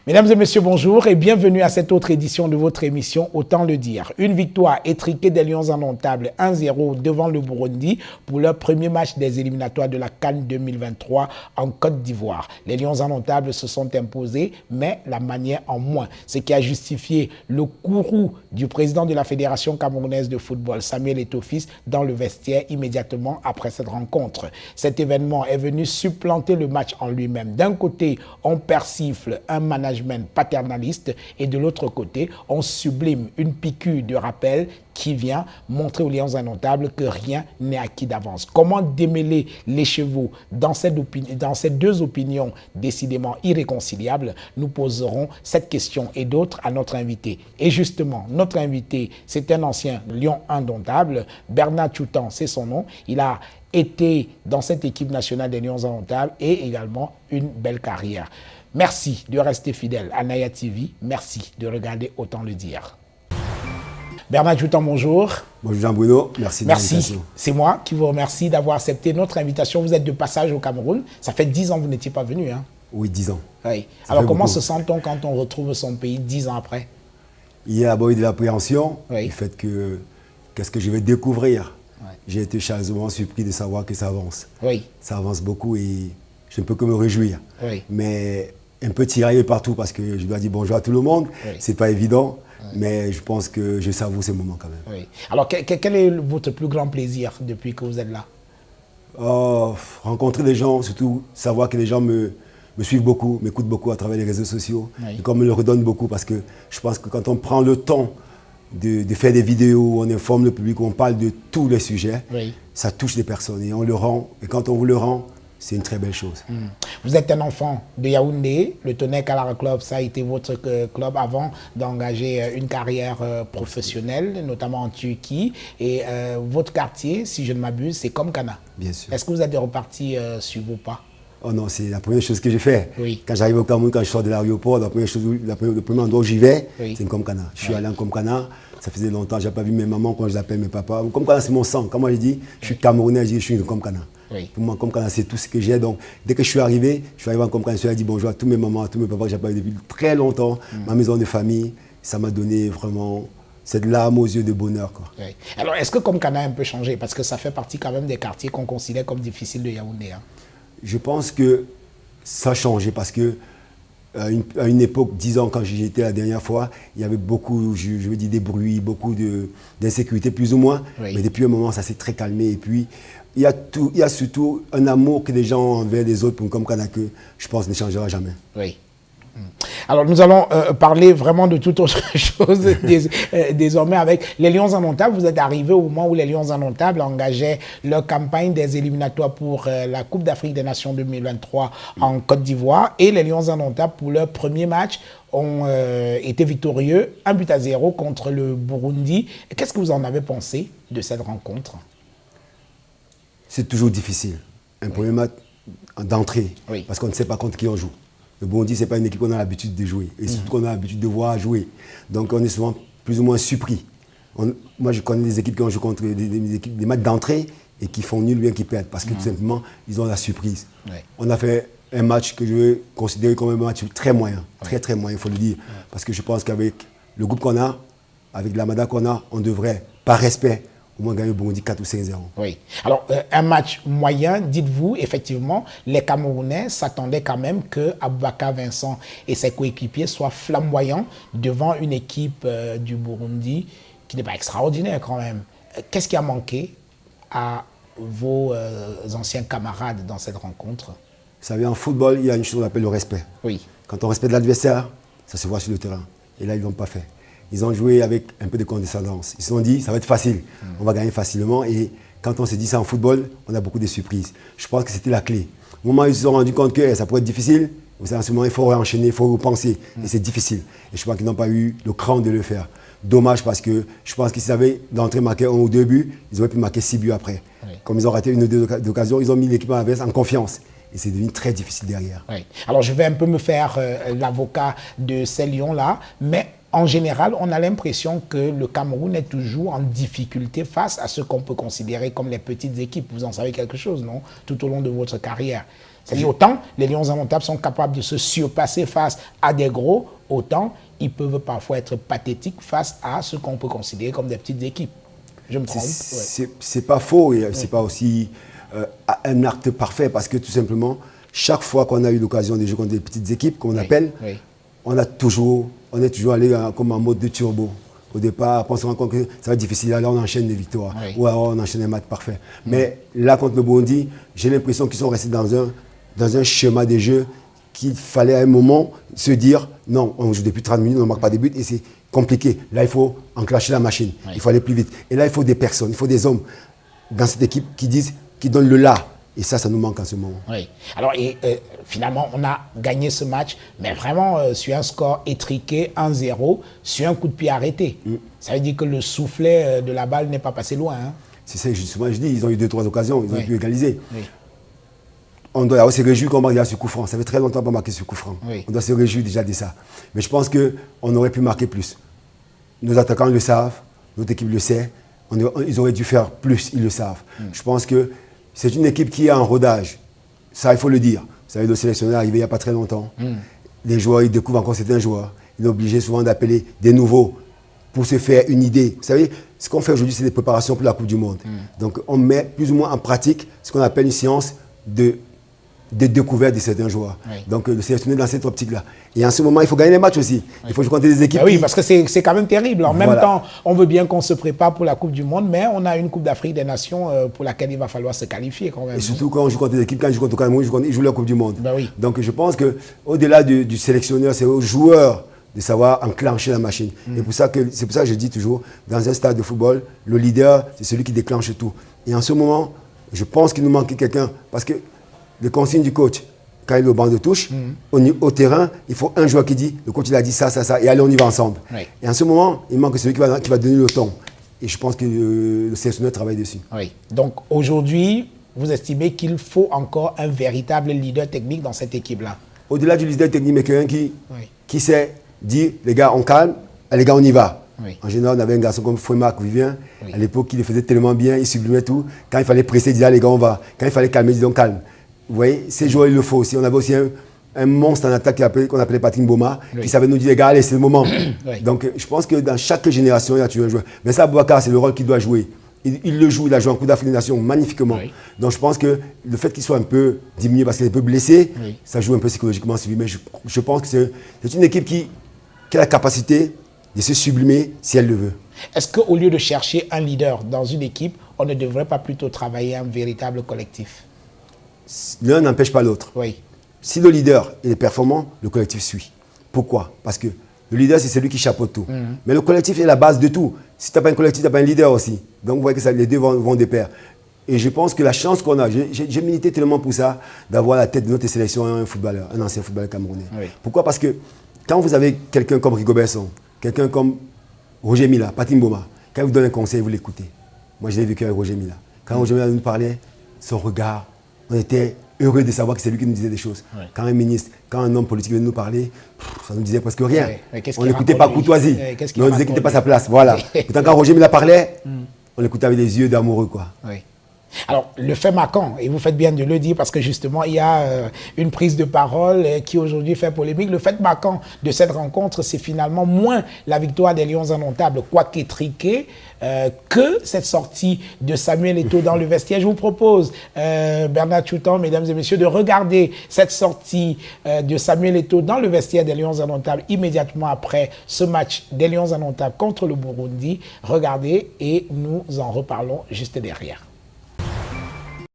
Mesdames et messieurs, bonjour et bienvenue à cette autre édition de votre émission Autant le dire. Une victoire étriquée des Lions indomptables 1-0 devant le Burundi pour leur premier match des éliminatoires de la CAN 2023 en Côte d'Ivoire. Les Lions indomptables se sont imposés, mais la manière en moins. Ce qui a justifié le courroux du président de la Fédération camerounaise de football, Samuel Eto'o-Fils, dans le vestiaire immédiatement après cette rencontre. Cet événement est venu supplanter le match en lui-même. D'un côté, on persifle un management paternaliste et de l'autre côté, on sublime une piqûre de rappel qui vient montrer aux Lions indomptables que rien n'est acquis d'avance. Comment démêler les chevaux dans ces deux opinions décidément irréconciliables? Nous poserons cette question et d'autres à notre invité. Et justement, notre invité, c'est un ancien Lion indomptable, Bernard Tchoutan, c'est son nom. Il a été dans cette équipe nationale des Lions indomptables et également une belle carrière. Merci de rester fidèle à Naya TV. Merci de regarder Autant le dire. Bernard Tchoutan, bonjour. Bonjour Jean-Bruno, merci de l'invitation. Merci, c'est moi qui vous remercie d'avoir accepté notre invitation. Vous êtes de passage au Cameroun. Ça fait 10 ans que vous n'étiez pas venu. Hein? Oui, 10 ans. Oui. Alors comment se sent-on quand on retrouve son pays 10 ans après? Il y a d'abord eu de l'appréhension, oui. du fait que qu'est-ce que je vais découvrir. Oui. J'ai été chaleureusement surpris de savoir que ça avance. Oui. Ça avance beaucoup et je ne peux que me réjouir. Oui. Mais un peu tiraillé partout parce que je dois dire bonjour à tout le monde. Oui. C'est pas évident. Oui. Mais je pense que je savoure ces moments quand même. Oui. Alors, quel est votre plus grand plaisir depuis que vous êtes là? Rencontrer des gens, surtout savoir que les gens me suivent beaucoup, m'écoutent beaucoup à travers les réseaux sociaux. Oui. Et qu'on me le redonne beaucoup parce que je pense que quand on prend le temps de faire des vidéos, on informe le public, on parle de tous les sujets, oui. Ça touche des personnes et on le rend. Et quand on vous le rend, c'est une très belle chose. Vous êtes un enfant de Yaoundé. Le Tonnerre Kalara Club, ça a été votre club avant d'engager une carrière professionnelle, notamment en Turquie. Et votre quartier, si je ne m'abuse, c'est Komkana. Bien sûr. Est-ce que vous êtes reparti sur vos pas? Oh non, c'est la première chose que j'ai fait. Oui. Quand j'arrive au Cameroun, quand je sors de l'aéroport, le premier endroit où j'y vais, oui. C'est Komkana. Je suis allé en Komkana. Ça faisait longtemps, je n'ai pas vu mes mamans quand je les appelle mes papas. Komkana, c'est mon sang. Comme moi, je dis, je suis Camerounais, je suis de Komkana. Oui. Pour moi, Komkana, c'est tout ce que j'ai. Donc, dès que je suis arrivé en Komkana, je suis allé dire bonjour à tous mes mamans, à tous mes papas que je n'ai pas vu depuis très longtemps. Ma maison de famille, ça m'a donné vraiment cette larme aux yeux de bonheur. Quoi. Oui. Alors, est-ce que Komkana a un peu changé? Parce que ça fait partie quand même des quartiers qu'on considère comme difficiles de Yaoundé. Hein. Je pense que ça a changé parce que à une époque, 10 ans, quand j'y étais la dernière fois, il y avait beaucoup, je veux dire, des bruits, beaucoup d'insécurité, plus ou moins. Oui. Mais depuis un moment, ça s'est très calmé. Et puis, il y a surtout un amour que les gens ont envers les autres pour Komkana que je pense ne changera jamais. Oui. Alors, nous allons parler vraiment de toute autre chose désormais avec les Lions indomptables. Vous êtes arrivé au moment où les Lions indomptables engageaient leur campagne des éliminatoires pour la Coupe d'Afrique des Nations 2023 en Côte d'Ivoire. Et les Lions indomptables, pour leur premier match, ont été victorieux, 1-0 contre le Burundi. Qu'est-ce que vous en avez pensé de cette rencontre? C'est toujours difficile. Un premier match d'entrée, oui. Parce qu'on ne sait pas contre qui on joue. Le Burundi, ce n'est pas une équipe qu'on a l'habitude de jouer. Et surtout qu'on a l'habitude de voir jouer. Donc on est souvent plus ou moins surpris. Moi, je connais des équipes qui ont joué contre des matchs d'entrée et qui font nul ou bien qui perdent. Parce que tout simplement, ils ont la surprise. Oui. On a fait un match que je veux considérer comme un match très moyen. Oui. Très moyen, il faut le dire. Oui. Parce que je pense qu'avec le groupe qu'on a, avec l'Amada qu'on a, on devrait, par respect, au moins gagner le Burundi 4 ou 5-0. Oui. Alors, un match moyen, dites-vous, effectivement, les Camerounais s'attendaient quand même que Aboubakar Vincent et ses coéquipiers soient flamboyants devant une équipe du Burundi qui n'est pas extraordinaire quand même. Qu'est-ce qui a manqué à vos anciens camarades dans cette rencontre? Vous savez, en football, il y a une chose qu'on appelle le respect. Oui. Quand on respecte l'adversaire, ça se voit sur le terrain. Et là, ils ne l'ont pas fait. Ils ont joué avec un peu de condescendance. Ils se sont dit, ça va être facile, on va gagner facilement. Et quand on s'est dit ça en football, on a beaucoup de surprises. Je pense que c'était la clé. Au moment où ils se sont rendus compte que ça pourrait être difficile, en ce moment, il faut enchaîner, il faut repenser. Et c'est difficile. Et je pense qu'ils n'ont pas eu le cran de le faire. Dommage parce que je pense qu'ils avaient d'entrée marqué 1 ou 2 buts, ils auraient pu marquer 6 buts après. Oui. Comme ils ont raté 1 ou 2 occasions, ils ont mis l'équipe adverse en confiance. Et c'est devenu très difficile derrière. Oui. Alors, je vais un peu me faire l'avocat de ces Lions-là, mais en général, on a l'impression que le Cameroun est toujours en difficulté face à ce qu'on peut considérer comme les petites équipes. Vous en savez quelque chose, non? Tout au long de votre carrière. C'est-à-dire, autant les Lions indomptables sont capables de se surpasser face à des gros, autant ils peuvent parfois être pathétiques face à ce qu'on peut considérer comme des petites équipes. Je me trompe? C'est pas faux et c'est pas aussi un acte parfait parce que tout simplement, chaque fois qu'on a eu l'occasion de jouer contre des petites équipes, qu'on appelle, on est toujours allé comme en mode de turbo. Au départ, après on se rend compte que ça va être difficile. Là, on enchaîne des victoires. Ou alors on enchaîne un match parfait. Mais là, contre le Burundi, j'ai l'impression qu'ils sont restés dans un schéma de jeu qu'il fallait à un moment se dire non, on joue depuis 30 minutes, on ne marque pas de buts et c'est compliqué. Là, il faut enclencher la machine. Il faut aller plus vite. Et là, il faut des personnes, il faut des hommes dans cette équipe qui donnent le là. Et ça nous manque en ce moment. Oui. Alors, finalement, on a gagné ce match, mais vraiment sur un score étriqué, 1-0, sur un coup de pied arrêté. Ça veut dire que le soufflet de la balle n'est pas passé loin. Hein. C'est ça, justement, je dis, ils ont eu 2-3 occasions, ils ont pu égaliser. Oui. On doit se réjouir qu'on marque déjà sur coup franc. Ça fait très longtemps qu'on marque sur coup franc. Oui. On doit se réjouir déjà de ça. Mais je pense qu'on aurait pu marquer plus. Nos attaquants le savent, notre équipe le sait. Ils auraient dû faire plus, ils le savent. Je pense que c'est une équipe qui est en rodage. Ça, il faut le dire. Vous savez, le sélectionneur est arrivé il n'y a pas très longtemps. Les joueurs, ils découvrent encore certains joueurs. Il est obligé souvent d'appeler des nouveaux pour se faire une idée. Vous savez, ce qu'on fait aujourd'hui, c'est des préparations pour la Coupe du Monde. Donc, on met plus ou moins en pratique ce qu'on appelle une science de découverte de certains joueurs. Donc, le sélectionneur dans cette optique-là. Et en ce moment, il faut gagner les matchs aussi. Il faut jouer contre des équipes. Oui, parce que c'est quand même terrible. En même temps, on veut bien qu'on se prépare pour la Coupe du Monde, mais on a une Coupe d'Afrique des Nations pour laquelle il va falloir se qualifier quand même. Et surtout quand on joue contre des équipes, quand je joue contre le Cameroun, ils jouent la Coupe du Monde. Oui. Donc, je pense qu'au-delà du sélectionneur, c'est aux joueurs de savoir enclencher la machine. Et c'est pour ça que je dis toujours, dans un stade de football, le leader, c'est celui qui déclenche tout. Et en ce moment, je pense qu'il nous manque quelqu'un. Parce que les consignes du coach, quand il est au banc de touche, au terrain, il faut un joueur qui dit, le coach il a dit ça, et allez, on y va ensemble. Et en ce moment, il manque celui qui va donner le ton. Et je pense que le sélectionneur travaille dessus. Oui. Donc aujourd'hui, vous estimez qu'il faut encore un véritable leader technique dans cette équipe-là? Au-delà du leader technique, mais quelqu'un qui sait dire, les gars, on calme, les gars, on y va. En général, on avait un garçon comme Fouemarc Vivien. À l'époque, il le faisait tellement bien, il sublimait tout. Quand il fallait presser, il disait, les gars, on va. Quand il fallait calmer, il disait, on calme. Vous voyez, ces joueurs, il le faut aussi. On avait aussi un monstre en attaque qu'on appelait Patrick Mboma, qui savait nous dire, les gars, allez, c'est le moment. Donc, je pense que dans chaque génération, il y a toujours un joueur. Mais ça, Boubacar, c'est le rôle qu'il doit jouer. Il le joue, il a joué en Coupe d'Afrique des Nations magnifiquement. Donc, je pense que le fait qu'il soit un peu diminué parce qu'il est un peu blessé, ça joue un peu psychologiquement sur lui. Mais je pense que c'est une équipe qui a la capacité de se sublimer si elle le veut. Est-ce qu'au lieu de chercher un leader dans une équipe, on ne devrait pas plutôt travailler un véritable collectif? L'un n'empêche pas l'autre. Si le leader est performant, le collectif suit. Pourquoi? Parce que le leader, c'est celui qui chapeaute tout. Mais le collectif est la base de tout. Si tu n'as pas un collectif, tu n'as pas un leader aussi. Donc vous voyez que les deux vont de pair. Et je pense que la chance qu'on a, j'ai milité tellement pour ça, d'avoir la tête de notre sélection un footballeur, un ancien footballeur camerounais. Pourquoi? Parce que quand vous avez quelqu'un comme Rigobert-Song, quelqu'un comme Roger Mila, Patrick Mboma, quand il vous donne un conseil, vous l'écoutez. Moi, je l'ai vécu avec Roger Mila. Quand Roger Mila nous parlait, son regard, on était heureux de savoir que c'est lui qui nous disait des choses. Quand un ministre, quand un homme politique venait nous parler, ça ne nous disait presque rien. On n'écoutait pas courtoisie, mais on disait qu'il n'était pas sa place. Voilà. Pourtant, quand Roger Mila parlait, on l'écoutait avec des yeux d'amoureux, quoi. Alors, le fait marquant, et vous faites bien de le dire parce que justement, il y a une prise de parole qui aujourd'hui fait polémique. Le fait marquant de cette rencontre, c'est finalement moins la victoire des Lions indomptables, quoique étriquée, que cette sortie de Samuel Eto'o dans le vestiaire. Je vous propose, Bernard Choutan, mesdames et messieurs, de regarder cette sortie de Samuel Eto'o dans le vestiaire des Lions indomptables immédiatement après ce match des Lions indomptables contre le Burundi. Regardez et nous en reparlons juste derrière.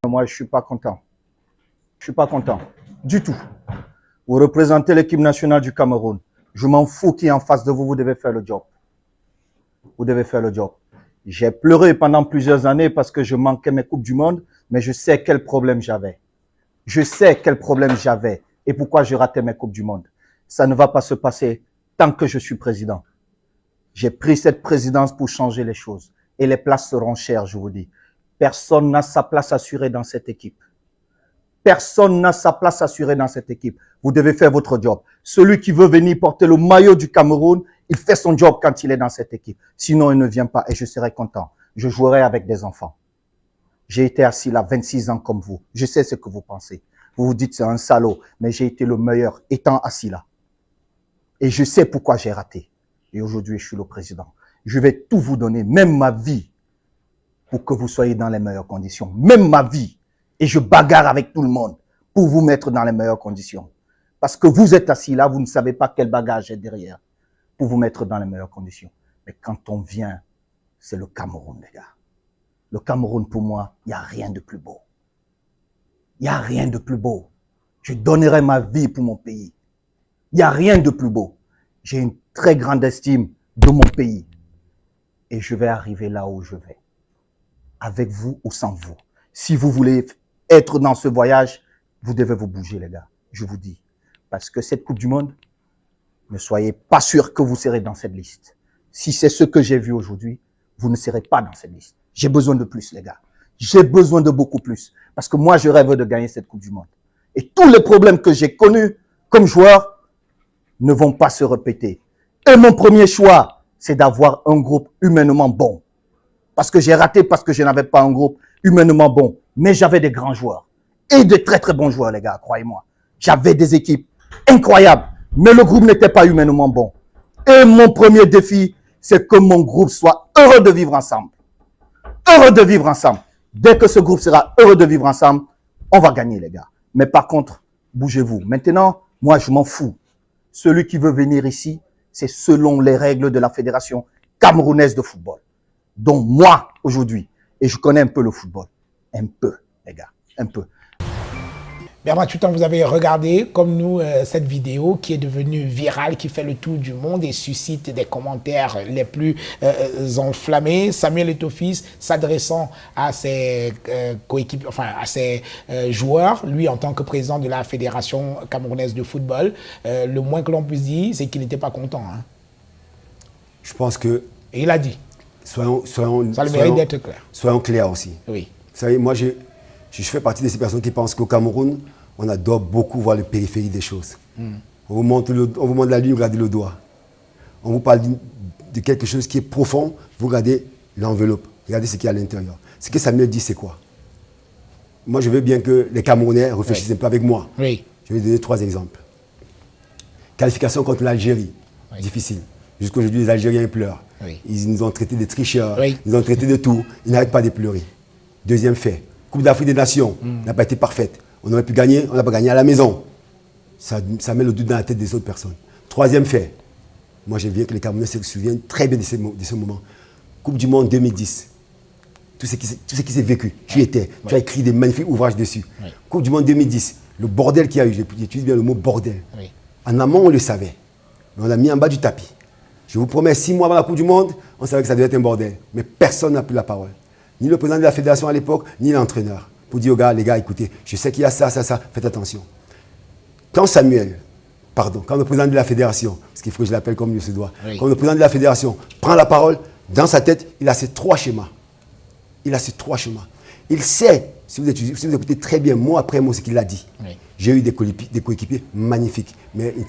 Moi, je ne suis pas content. Je ne suis pas content du tout. Vous représentez l'équipe nationale du Cameroun. Je m'en fous qui est en face de vous, vous devez faire le job. Vous devez faire le job. J'ai pleuré pendant plusieurs années parce que je manquais mes Coupes du Monde, mais je sais quel problème j'avais. Je sais quel problème j'avais et pourquoi je ratais mes Coupes du Monde. Ça ne va pas se passer tant que je suis président. J'ai pris cette présidence pour changer les choses. Et les places seront chères, je vous dis. Personne n'a sa place assurée dans cette équipe. Personne n'a sa place assurée dans cette équipe. Vous devez faire votre job. Celui qui veut venir porter le maillot du Cameroun, il fait son job quand il est dans cette équipe. Sinon, il ne vient pas et je serai content. Je jouerai avec des enfants. J'ai été assis là 26 ans comme vous. Je sais ce que vous pensez. Vous vous dites c'est un salaud, mais j'ai été le meilleur étant assis là. Et je sais pourquoi j'ai raté. Et aujourd'hui, je suis le président. Je vais tout vous donner, même ma vie, pour que vous soyez dans les meilleures conditions. Même ma vie. Et je bagarre avec tout le monde pour vous mettre dans les meilleures conditions. Parce que vous êtes assis là, vous ne savez pas quel bagage est derrière pour vous mettre dans les meilleures conditions. Mais quand on vient, c'est le Cameroun, les gars. Le Cameroun, pour moi, il n'y a rien de plus beau. Il n'y a rien de plus beau. Je donnerai ma vie pour mon pays. Il n'y a rien de plus beau. J'ai une très grande estime de mon pays. Et je vais arriver là où je vais. Avec vous ou sans vous. Si vous voulez être dans ce voyage, vous devez vous bouger, les gars. Je vous dis. Parce que cette Coupe du Monde, ne soyez pas sûr que vous serez dans cette liste. Si c'est ce que j'ai vu aujourd'hui, vous ne serez pas dans cette liste. J'ai besoin de plus, les gars. J'ai besoin de beaucoup plus. Parce que moi, je rêve de gagner cette Coupe du Monde. Et tous les problèmes que j'ai connus comme joueur ne vont pas se répéter. Et mon premier choix, c'est d'avoir un groupe humainement bon. Parce que j'ai raté parce que je n'avais pas un groupe humainement bon. Mais j'avais des grands joueurs. Et de très très bons joueurs, les gars, croyez-moi. J'avais des équipes incroyables. Mais le groupe n'était pas humainement bon. Et mon premier défi, c'est que mon groupe soit heureux de vivre ensemble. Heureux de vivre ensemble. Dès que ce groupe sera heureux de vivre ensemble, on va gagner, les gars. Mais par contre, bougez-vous. Maintenant, moi, je m'en fous. Celui qui veut venir ici, c'est selon les règles de la Fédération camerounaise de football. Donc moi, aujourd'hui, et je connais un peu le football. Un peu, les gars. Un peu. Bernard Tutan, vous avez regardé, comme nous, cette vidéo qui est devenue virale, qui fait le tour du monde et suscite des commentaires les plus enflammés. Samuel Eto'o-Fils s'adressant à ses coéquipiers, enfin à ses joueurs, lui en tant que président de la Fédération camerounaise de football, le moins que l'on puisse dire, c'est qu'il n'était pas content. Hein. Je pense que... Et il a dit. Ça le mérite d'être clair. Soyons clairs aussi. Oui. Vous savez, moi, je fais partie de ces personnes qui pensent qu'au Cameroun, on adore beaucoup voir le périphérie des choses. On vous montre la lune, vous regardez le doigt. On vous parle de quelque chose qui est profond, vous regardez l'enveloppe, regardez ce qu'il y a à l'intérieur. Ce que Samuel dit, c'est quoi? Moi, je veux bien que les Camerounais réfléchissent un peu avec moi. Oui. Je vais donner 3 exemples. Qualification contre l'Algérie, difficile. Jusqu'aujourd'hui, les Algériens pleurent. Oui. Ils nous ont traités de tricheurs, Oui. ils nous ont traités de tout. Ils n'arrêtent pas de pleurer. Deuxième fait, Coupe d'Afrique des Nations n'a pas été parfaite. On aurait pu gagner, on n'a pas gagné à la maison. Ça met le doute dans la tête des autres personnes. Troisième fait, moi je veux que les Camerounais se souviennent très bien de ce moment. Coupe du Monde 2010, tout ce qui s'est vécu, tu étais, tu as écrit des magnifiques ouvrages dessus. Oui. Coupe du Monde 2010, le bordel qu'il y a eu, j'utilise bien le mot bordel. Oui. En amont, on le savait, mais on l'a mis en bas du tapis. Je vous promets, 6 mois avant la Coupe du Monde, on savait que ça devait être un bordel. Mais personne n'a pris la parole. Ni le président de la fédération à l'époque, ni l'entraîneur. Pour dire aux gars, les gars, écoutez, je sais qu'il y a ça, faites attention. Quand le président de la fédération, parce qu'il faut que je l'appelle comme il se doit, quand le président de la fédération prend la parole, dans sa tête, il a ces 3 schémas. Il sait, si vous écoutez très bien, mot après mot, ce qu'il a dit. Oui. J'ai eu des coéquipiers magnifiques, mais ce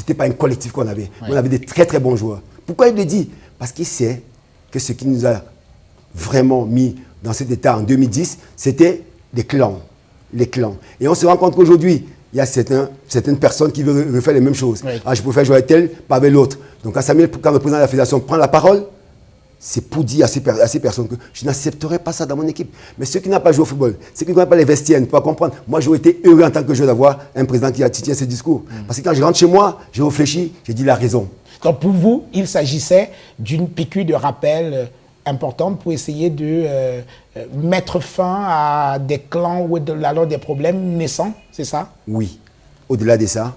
n'était pas un collectif qu'on avait. Oui. On avait des très très bons joueurs. Pourquoi il le dit? Parce qu'il sait que ce qui nous a vraiment mis dans cet état en 2010, c'était les clans. Et on se rend compte qu'aujourd'hui, il y a certaines personnes qui veulent refaire les mêmes choses. Oui. Ah, je préfère jouer avec tel, pas avec l'autre. Donc quand le président de la fédération prend la parole, c'est pour dire à ces personnes que je n'accepterai pas ça dans mon équipe. Mais ceux qui n'ont pas joué au football, ceux qui ne connaissent pas les vestiaires, ne peuvent pas comprendre. Moi, j'aurais été heureux en tant que joueur d'avoir un président qui tient ce discours. Parce que quand je rentre chez moi, je réfléchis, je dis la raison. Donc pour vous, il s'agissait d'une piqûre de rappel importante pour essayer de mettre fin à des clans ou alors des problèmes naissants, c'est ça? Oui. Au-delà de ça,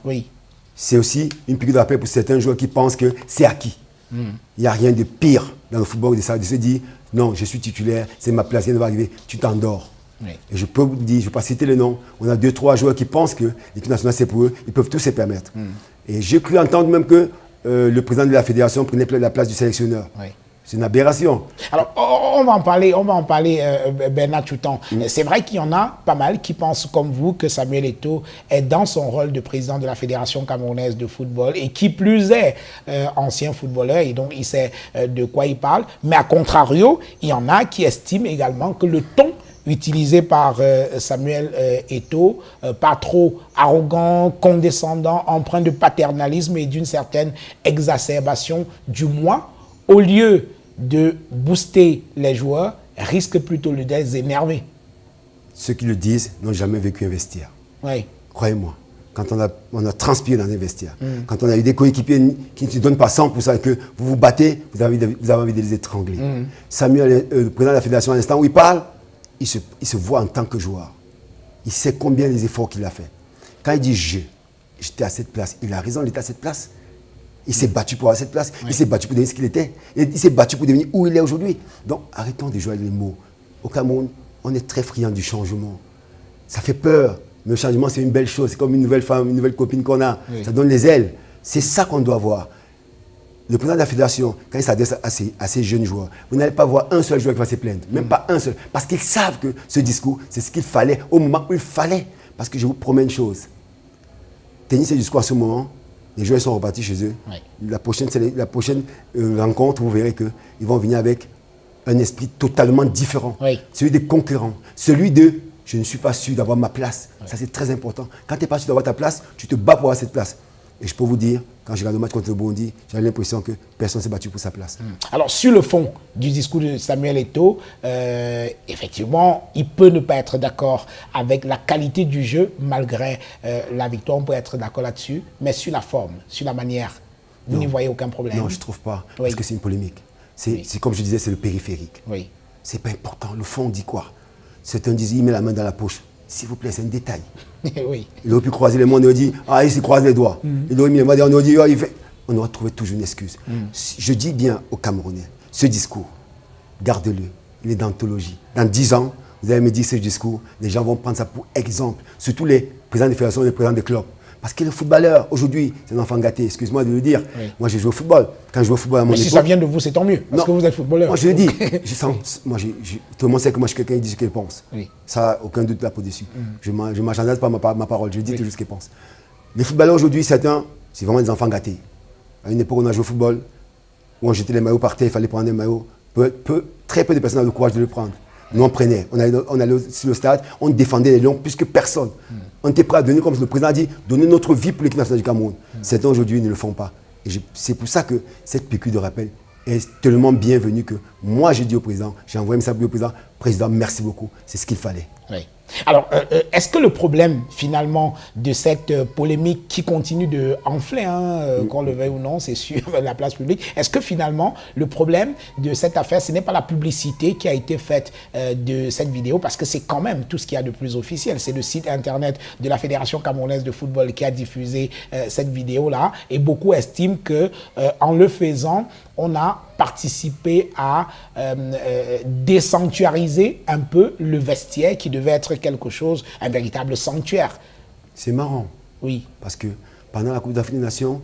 c'est aussi une piqûre de rappel pour certains joueurs qui pensent que c'est acquis. Il n'y a rien de pire dans le football de se dire non, je suis titulaire, c'est ma place, rien ne va arriver, tu t'endors. Oui. Et je peux vous dire, je ne vais pas citer les noms, on a 2-3 joueurs qui pensent que l'équipe nationale c'est pour eux, ils peuvent tout se permettre. Et j'ai cru entendre même que le président de la fédération prenait la place du sélectionneur. Oui. C'est une aberration. Alors, on va en parler, Bernard Choutan. C'est vrai qu'il y en a pas mal qui pensent comme vous que Samuel Eto'o est dans son rôle de président de la Fédération camerounaise de football et qui plus est ancien footballeur et donc il sait de quoi il parle. Mais à contrario, il y en a qui estiment également que le ton utilisé par Samuel Eto'o, pas trop arrogant, condescendant, empreint de paternalisme et d'une certaine exacerbation du moi, au lieu de booster les joueurs, risque plutôt de les énerver. Ceux qui le disent n'ont jamais vécu un vestiaire. Oui. Croyez-moi, quand on a transpiré dans un vestiaire, quand on a eu des coéquipiers qui ne se donnent pas 100% et que vous vous battez, vous avez envie de les étrangler. Samuel, le président de la fédération, à l'instant où il parle, il se voit en tant que joueur. Il sait combien les efforts qu'il a fait. Quand il dit j'étais à cette place, il a raison, il était à cette place. Il s'est battu pour avoir cette place, il s'est battu pour devenir ce qu'il était, il s'est battu pour devenir où il est aujourd'hui. Donc arrêtons de jouer avec les mots. Au Cameroun, on est très friand du changement. Ça fait peur, mais le changement c'est une belle chose, c'est comme une nouvelle femme, une nouvelle copine qu'on a. Oui. Ça donne les ailes. C'est ça qu'on doit voir. Le président de la fédération, quand il s'adresse à ces jeunes joueurs, vous n'allez pas voir un seul joueur qui va se plaindre, même pas un seul. Parce qu'ils savent que ce discours, c'est ce qu'il fallait au moment où il fallait. Parce que je vous promets une chose. Tenir ce discours à ce moment, les joueurs sont repartis chez eux. Oui. La prochaine rencontre, vous verrez qu'ils vont venir avec un esprit totalement différent. Oui. Celui des conquérants. Celui de « je ne suis pas sûr d'avoir ma place ». Ça, c'est très important. Quand tu n'es pas sûr d'avoir ta place, tu te bats pour avoir cette place. Et je peux vous dire, quand j'ai regardé le match contre le Burundi, j'avais l'impression que personne ne s'est battu pour sa place. Alors, sur le fond du discours de Samuel Eto'o, effectivement, il peut ne pas être d'accord avec la qualité du jeu, malgré la victoire. On peut être d'accord là-dessus. Mais sur la forme, sur la manière, vous n'y voyez aucun problème? Non, je ne trouve pas. Parce que c'est une polémique. C'est comme je disais, c'est le périphérique. Oui. C'est pas important. Le fond, on dit quoi? Certains disent, il met la main dans la poche. S'il vous plaît, c'est un détail. Oui. Il aurait pu croiser les mains, on aurait dit, ah, il se croise les doigts. Il aurait mis les mains, on aurait dit, oh, il fait... On aurait trouvé toujours une excuse. Je dis bien aux Camerounais, ce discours, garde-le. Il est d'anthologie. Dans 10 ans, vous allez me dire ce discours, les gens vont prendre ça pour exemple. Surtout les présidents des fédérations et les présidents des clubs. Parce que le footballeur, aujourd'hui, c'est un enfant gâté, excuse-moi de le dire. Oui. Moi, j'ai joué au football. Quand je jouais au football à mon époque... si ça vient de vous, c'est tant mieux, parce que vous êtes footballeur. Moi, je le dis. Tout le monde sait que moi, je suis quelqu'un qui dit ce qu'il pense. Oui. Ça, aucun doute là pour dessus. Je ne m'achandise pas ma parole, je dis toujours ce qu'il pense. Les footballeurs, aujourd'hui, certains, c'est vraiment des enfants gâtés. À une époque, on a joué au football, où on jetait les maillots par terre, il fallait prendre des maillots. Très peu de personnes avaient le courage de le prendre. Nous, on prenait. On allait sur le stade, on défendait les Lions plus que personne. On était prêt à donner, comme le président a dit, donner notre vie pour l'équipe nationale du Cameroun. Certains aujourd'hui ne le font pas. Et c'est pour ça que cette piqûre de rappel est tellement bienvenue que moi, j'ai dit au président, j'ai envoyé un message au président, président, merci beaucoup, c'est ce qu'il fallait. Oui. Alors, est-ce que le problème, finalement, de cette polémique qui continue de enfler, qu'on le veuille ou non, c'est sur la place publique, est-ce que finalement, le problème de cette affaire, ce n'est pas la publicité qui a été faite de cette vidéo, parce que c'est quand même tout ce qu'il y a de plus officiel. C'est le site internet de la Fédération camerounaise de football qui a diffusé cette vidéo-là, et beaucoup estiment que en le faisant, on a participé à désanctuariser un peu le vestiaire qui devait être quelque chose, un véritable sanctuaire. C'est marrant. Oui. Parce que pendant la Coupe d'Afrique des Nations,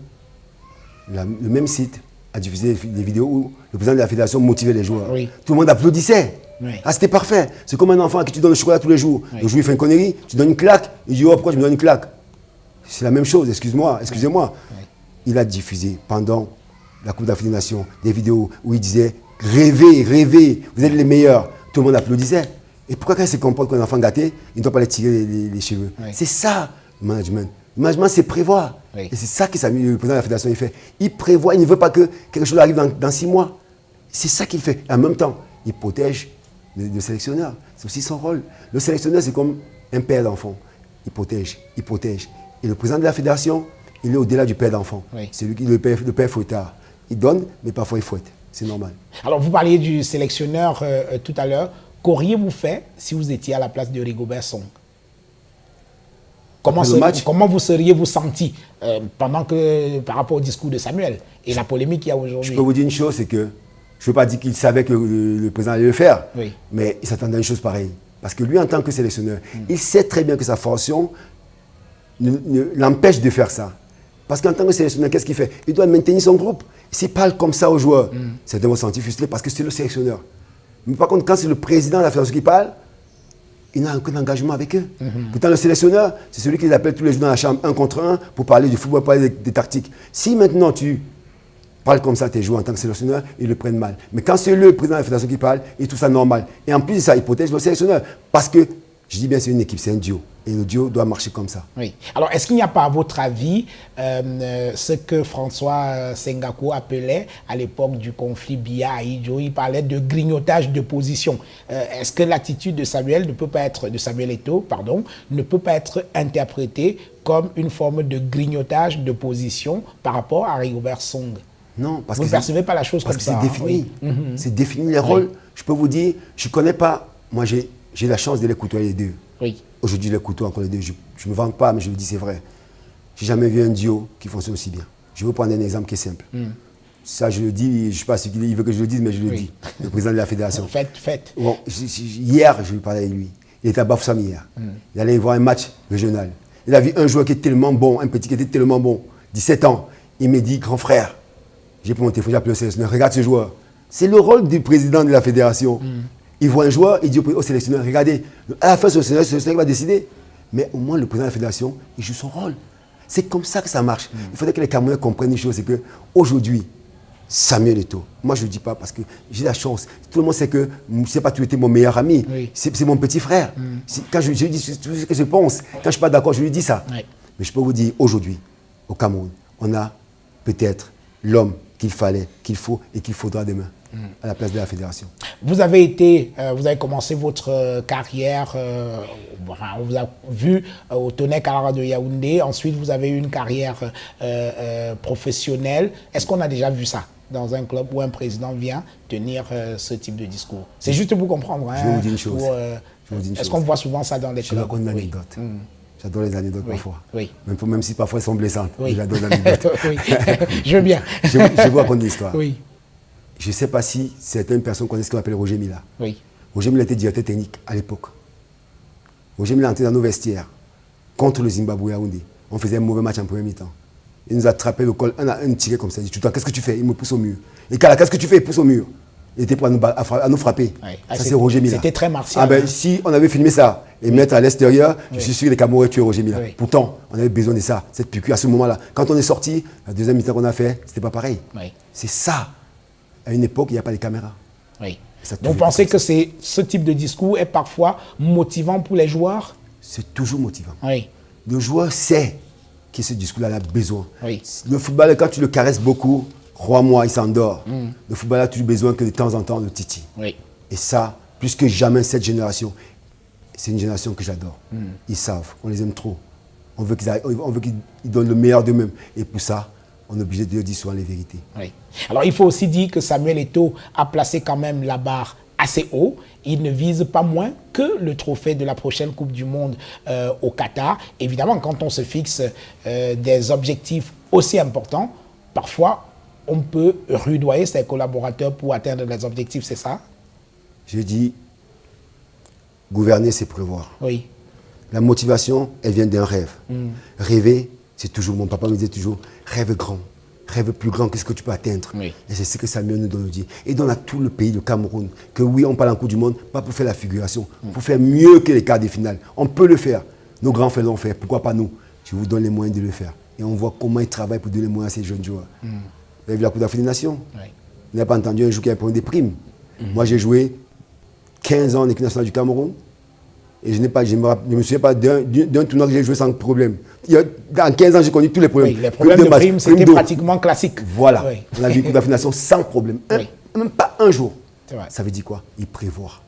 le même site a diffusé des vidéos où le président de la fédération motivait les joueurs. Oui. Tout le monde applaudissait. Oui. Ah, c'était parfait. C'est comme un enfant à qui tu donnes le chocolat tous les jours. Oui. Le jour où il fait une connerie, tu donnes une claque, il dit oh, pourquoi tu me donnes une claque? C'est la même chose, excusez-moi. Oui. Il a diffusé pendant la Coupe d'Afrique des Nations des vidéos où il disait rêvez, vous êtes les meilleurs. Tout le monde applaudissait. Et pourquoi quand il se comporte comme un enfant gâté, il ne doit pas les tirer les cheveux? Oui. C'est ça, le management. Le management, c'est prévoir. Oui. Et c'est ça que le président de la fédération il fait. Il prévoit, il ne veut pas que quelque chose arrive dans 6 mois. C'est ça qu'il fait. Et en même temps, il protège le sélectionneur. C'est aussi son rôle. Le sélectionneur, c'est comme un père d'enfant. Il protège. Et le président de la fédération, il est au-delà du père d'enfant. Oui. C'est lui qui le père fouettard. Il donne, mais parfois il fouette. C'est normal. Alors, vous parliez du sélectionneur tout à l'heure. Qu'auriez-vous fait si vous étiez à la place de Rigobert Song? Comment vous seriez-vous senti par rapport au discours de Samuel et la polémique qu'il y a aujourd'hui? Je peux vous dire une chose, c'est que je ne veux pas dire qu'il savait que le président allait le faire, oui. Mais il s'attendait à une chose pareille. Parce que lui, en tant que sélectionneur, il sait très bien que sa fonction l'empêche de faire ça. Parce qu'en tant que sélectionneur, qu'est-ce qu'il fait? Il doit maintenir son groupe. S'il parle comme ça aux joueurs, certains vont se sentir frustrés parce que c'est le sélectionneur. Mais par contre, quand c'est le président de la fédération qui parle, il n'a aucun engagement avec eux. Pourtant, le sélectionneur, c'est celui qui les appelle tous les jours dans la chambre, 1 contre 1, pour parler du football, pour parler des tactiques. Si maintenant tu parles comme ça à tes joueurs en tant que sélectionneur, ils le prennent mal. Mais quand c'est le président de la fédération qui parle, il trouve ça normal. Et en plus de ça, il protège le sélectionneur. Parce que, je dis bien, c'est une équipe, c'est un duo. Et le duo doit marcher comme ça. Oui. Alors, est-ce qu'il n'y a pas, à votre avis, ce que François Sengaku appelait à l'époque du conflit Biya-Ahidjo, il parlait de grignotage de position. Est-ce que l'attitude de Samuel Eto'o, ne peut pas être interprétée comme une forme de grignotage de position par rapport à Rigobert Song? Non, parce vous que ne percevez pas la chose comme ça. Parce que c'est défini. C'est défini les rôles. Je peux vous dire, je ne connais pas. Moi, j'ai la chance de les côtoyer les deux. Oui. Aujourd'hui, les couteaux encore les deux. Je ne me vante pas, mais je le dis, c'est vrai. Je n'ai jamais vu un duo qui fonctionne aussi bien. Je vais vous prendre un exemple qui est simple. Ça, je le dis, je ne sais pas ce qu'il veut que je le dise, mais je le dis. Le président de la fédération. Faites. Bon, hier, je lui parlais avec lui. Il était à Bafoussam hier. Il allait voir un match régional. Il a vu un joueur qui est tellement bon, un petit qui était tellement bon, 17 ans. Il m'a dit, grand frère, j'ai pris mon téléphone, j'ai appelé le sélectionneur, regarde ce joueur. C'est le rôle du président de la fédération. Il voit un joueur, il dit au sélectionneur, regardez, à la fin, c'est le sélectionneur qui va décider. Mais au moins, le président de la fédération, il joue son rôle. C'est comme ça que ça marche. Il faudrait que les Camerounais comprennent une chose, c'est qu'aujourd'hui, Samuel Eto'o, moi je ne le dis pas parce que j'ai la chance. Tout le monde sait que, je ne sais pas, tu étais mon meilleur ami. Oui. C'est mon petit frère. Quand je dis tout ce que je pense, quand je ne suis pas d'accord, je lui dis ça. Oui. Mais je peux vous dire, aujourd'hui, au Cameroun, on a peut-être l'homme qu'il fallait, qu'il faut et qu'il faudra demain à la place de la fédération. Vous avez commencé votre carrière, on vous a vu au Tonnerre Kalara de Yaoundé, ensuite vous avez eu une carrière professionnelle. Est-ce qu'on a déjà vu ça dans un club où un président vient tenir ce type de discours? C'est juste pour comprendre. Je vais vous dire une chose. Est-ce qu'on voit souvent ça dans les clubs? Je vais raconter une anecdote. J'adore les anecdotes parfois. Oui. Même si parfois elles sont blessantes. Oui. J'adore les anecdotes. Oui. Je veux bien. Je vous raconte l'histoire. Oui. Je ne sais pas si certaines personnes connaissent ce qu'on appelle Roger Mila. Oui. Roger Mila était directeur technique à l'époque. Roger Mila entrait dans nos vestiaires contre le Zimbabwe à Yaoundé. On faisait un mauvais match en premier mi-temps. Il nous a attrapé le col, un tiré comme ça. Il dit, qu'est-ce que tu fais? Il me pousse au mur. Et Kala, qu'est-ce que tu fais? Il pousse au mur. Il était prêt à nous frapper. Oui. Ça, c'est Roger Mila. C'était très martial. Si on avait filmé ça et mettre à l'extérieur, je suis sûr que les Camerounais tuaient Roger Mila. Oui. Pourtant, on avait besoin de ça, cette piqûre à ce moment-là. Quand on est sorti, la deuxième mi-temps qu'on a fait, c'était pas pareil. Oui. C'est ça. À une époque, il n'y a pas de caméras. Oui. Donc, vous pensez que ce type de discours est parfois motivant pour les joueurs? C'est toujours motivant. Oui. Le joueur sait que ce discours-là a besoin. Oui. Le footballeur, quand tu le caresses beaucoup, crois-moi, il s'endort. Le footballeur a toujours besoin que de temps en temps, le titi. Oui. Et ça, plus que jamais, cette génération, c'est une génération que j'adore. Ils savent, on les aime trop. On veut qu'ils donnent le meilleur d'eux-mêmes. Et pour ça, on est obligé de dire souvent les vérités. Oui. Alors, il faut aussi dire que Samuel Eto'o a placé quand même la barre assez haut. Il ne vise pas moins que le trophée de la prochaine Coupe du Monde au Qatar. Évidemment, quand on se fixe des objectifs aussi importants, parfois, on peut rudoyer ses collaborateurs pour atteindre les objectifs, c'est ça? Je dis, gouverner, c'est prévoir. Oui. La motivation, elle vient d'un rêve. Rêver, c'est toujours, mon papa me disait toujours, rêve grand, rêve plus grand, qu'est-ce que tu peux atteindre? Oui. Et c'est ce que Samuel nous donne dire. Et dans tout le pays, le Cameroun, que oui, on parle en Coupe du Monde, pas pour faire la figuration, pour faire mieux que les quarts de finale. On peut le faire. Nos grands frères l'ont fait, pourquoi pas nous? Je vous donne les moyens de le faire. Et on voit comment ils travaillent pour donner les moyens à ces jeunes joueurs. Vous avez vu la Coupe d'Afrique des Nations? Oui. Vous n'avez pas entendu un joueur qui a pris des primes. Moi, j'ai joué 15 ans en équipe nationale du Cameroun. Et je ne me souviens pas d'un tournoi que j'ai joué sans problème. En 15 ans, j'ai connu tous les problèmes. Oui, les problèmes de primes, c'était pratiquement classique. Voilà. Oui. On a vu une Coupe d'Afrique des Nations sans problème. Même pas un jour. Ça veut dire quoi? Il prévoit.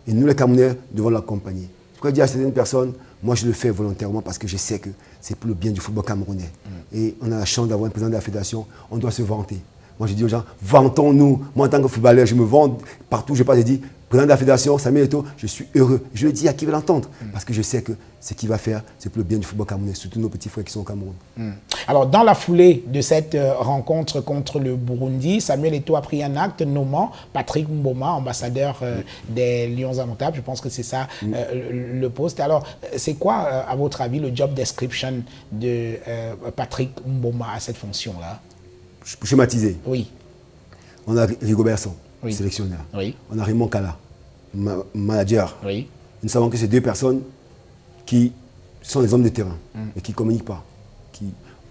Et nous, les Camerounais, devons l'accompagner. Je peux dire à certaines personnes, moi, je le fais volontairement parce que je sais que c'est pour le bien du football camerounais. Et on a la chance d'avoir un président de la fédération. On doit se vanter. Moi, je dis aux gens, vantons-nous. Moi, en tant que footballeur, je me vante partout. Je passe et dis, président de la fédération, Samuel Eto'o, je suis heureux. Je le dis à qui veut l'entendre, parce que je sais que ce qu'il va faire, c'est pour le bien du football camerounais, surtout nos petits frères qui sont au Cameroun. Alors, dans la foulée de cette rencontre contre le Burundi, Samuel Eto'o a pris un acte nommant Patrick Mboma, ambassadeur des Lions Indomptables. Je pense que c'est ça le poste. Alors, c'est quoi, à votre avis, le job description de Patrick Mboma à cette fonction-là? Pour schématiser, Oui. on a Rigobertson, Oui. sélectionneur. Oui. On a Raymond Kala, manager. Oui. Nous savons que c'est deux personnes qui sont des hommes de terrain, mais qui ne communiquent pas.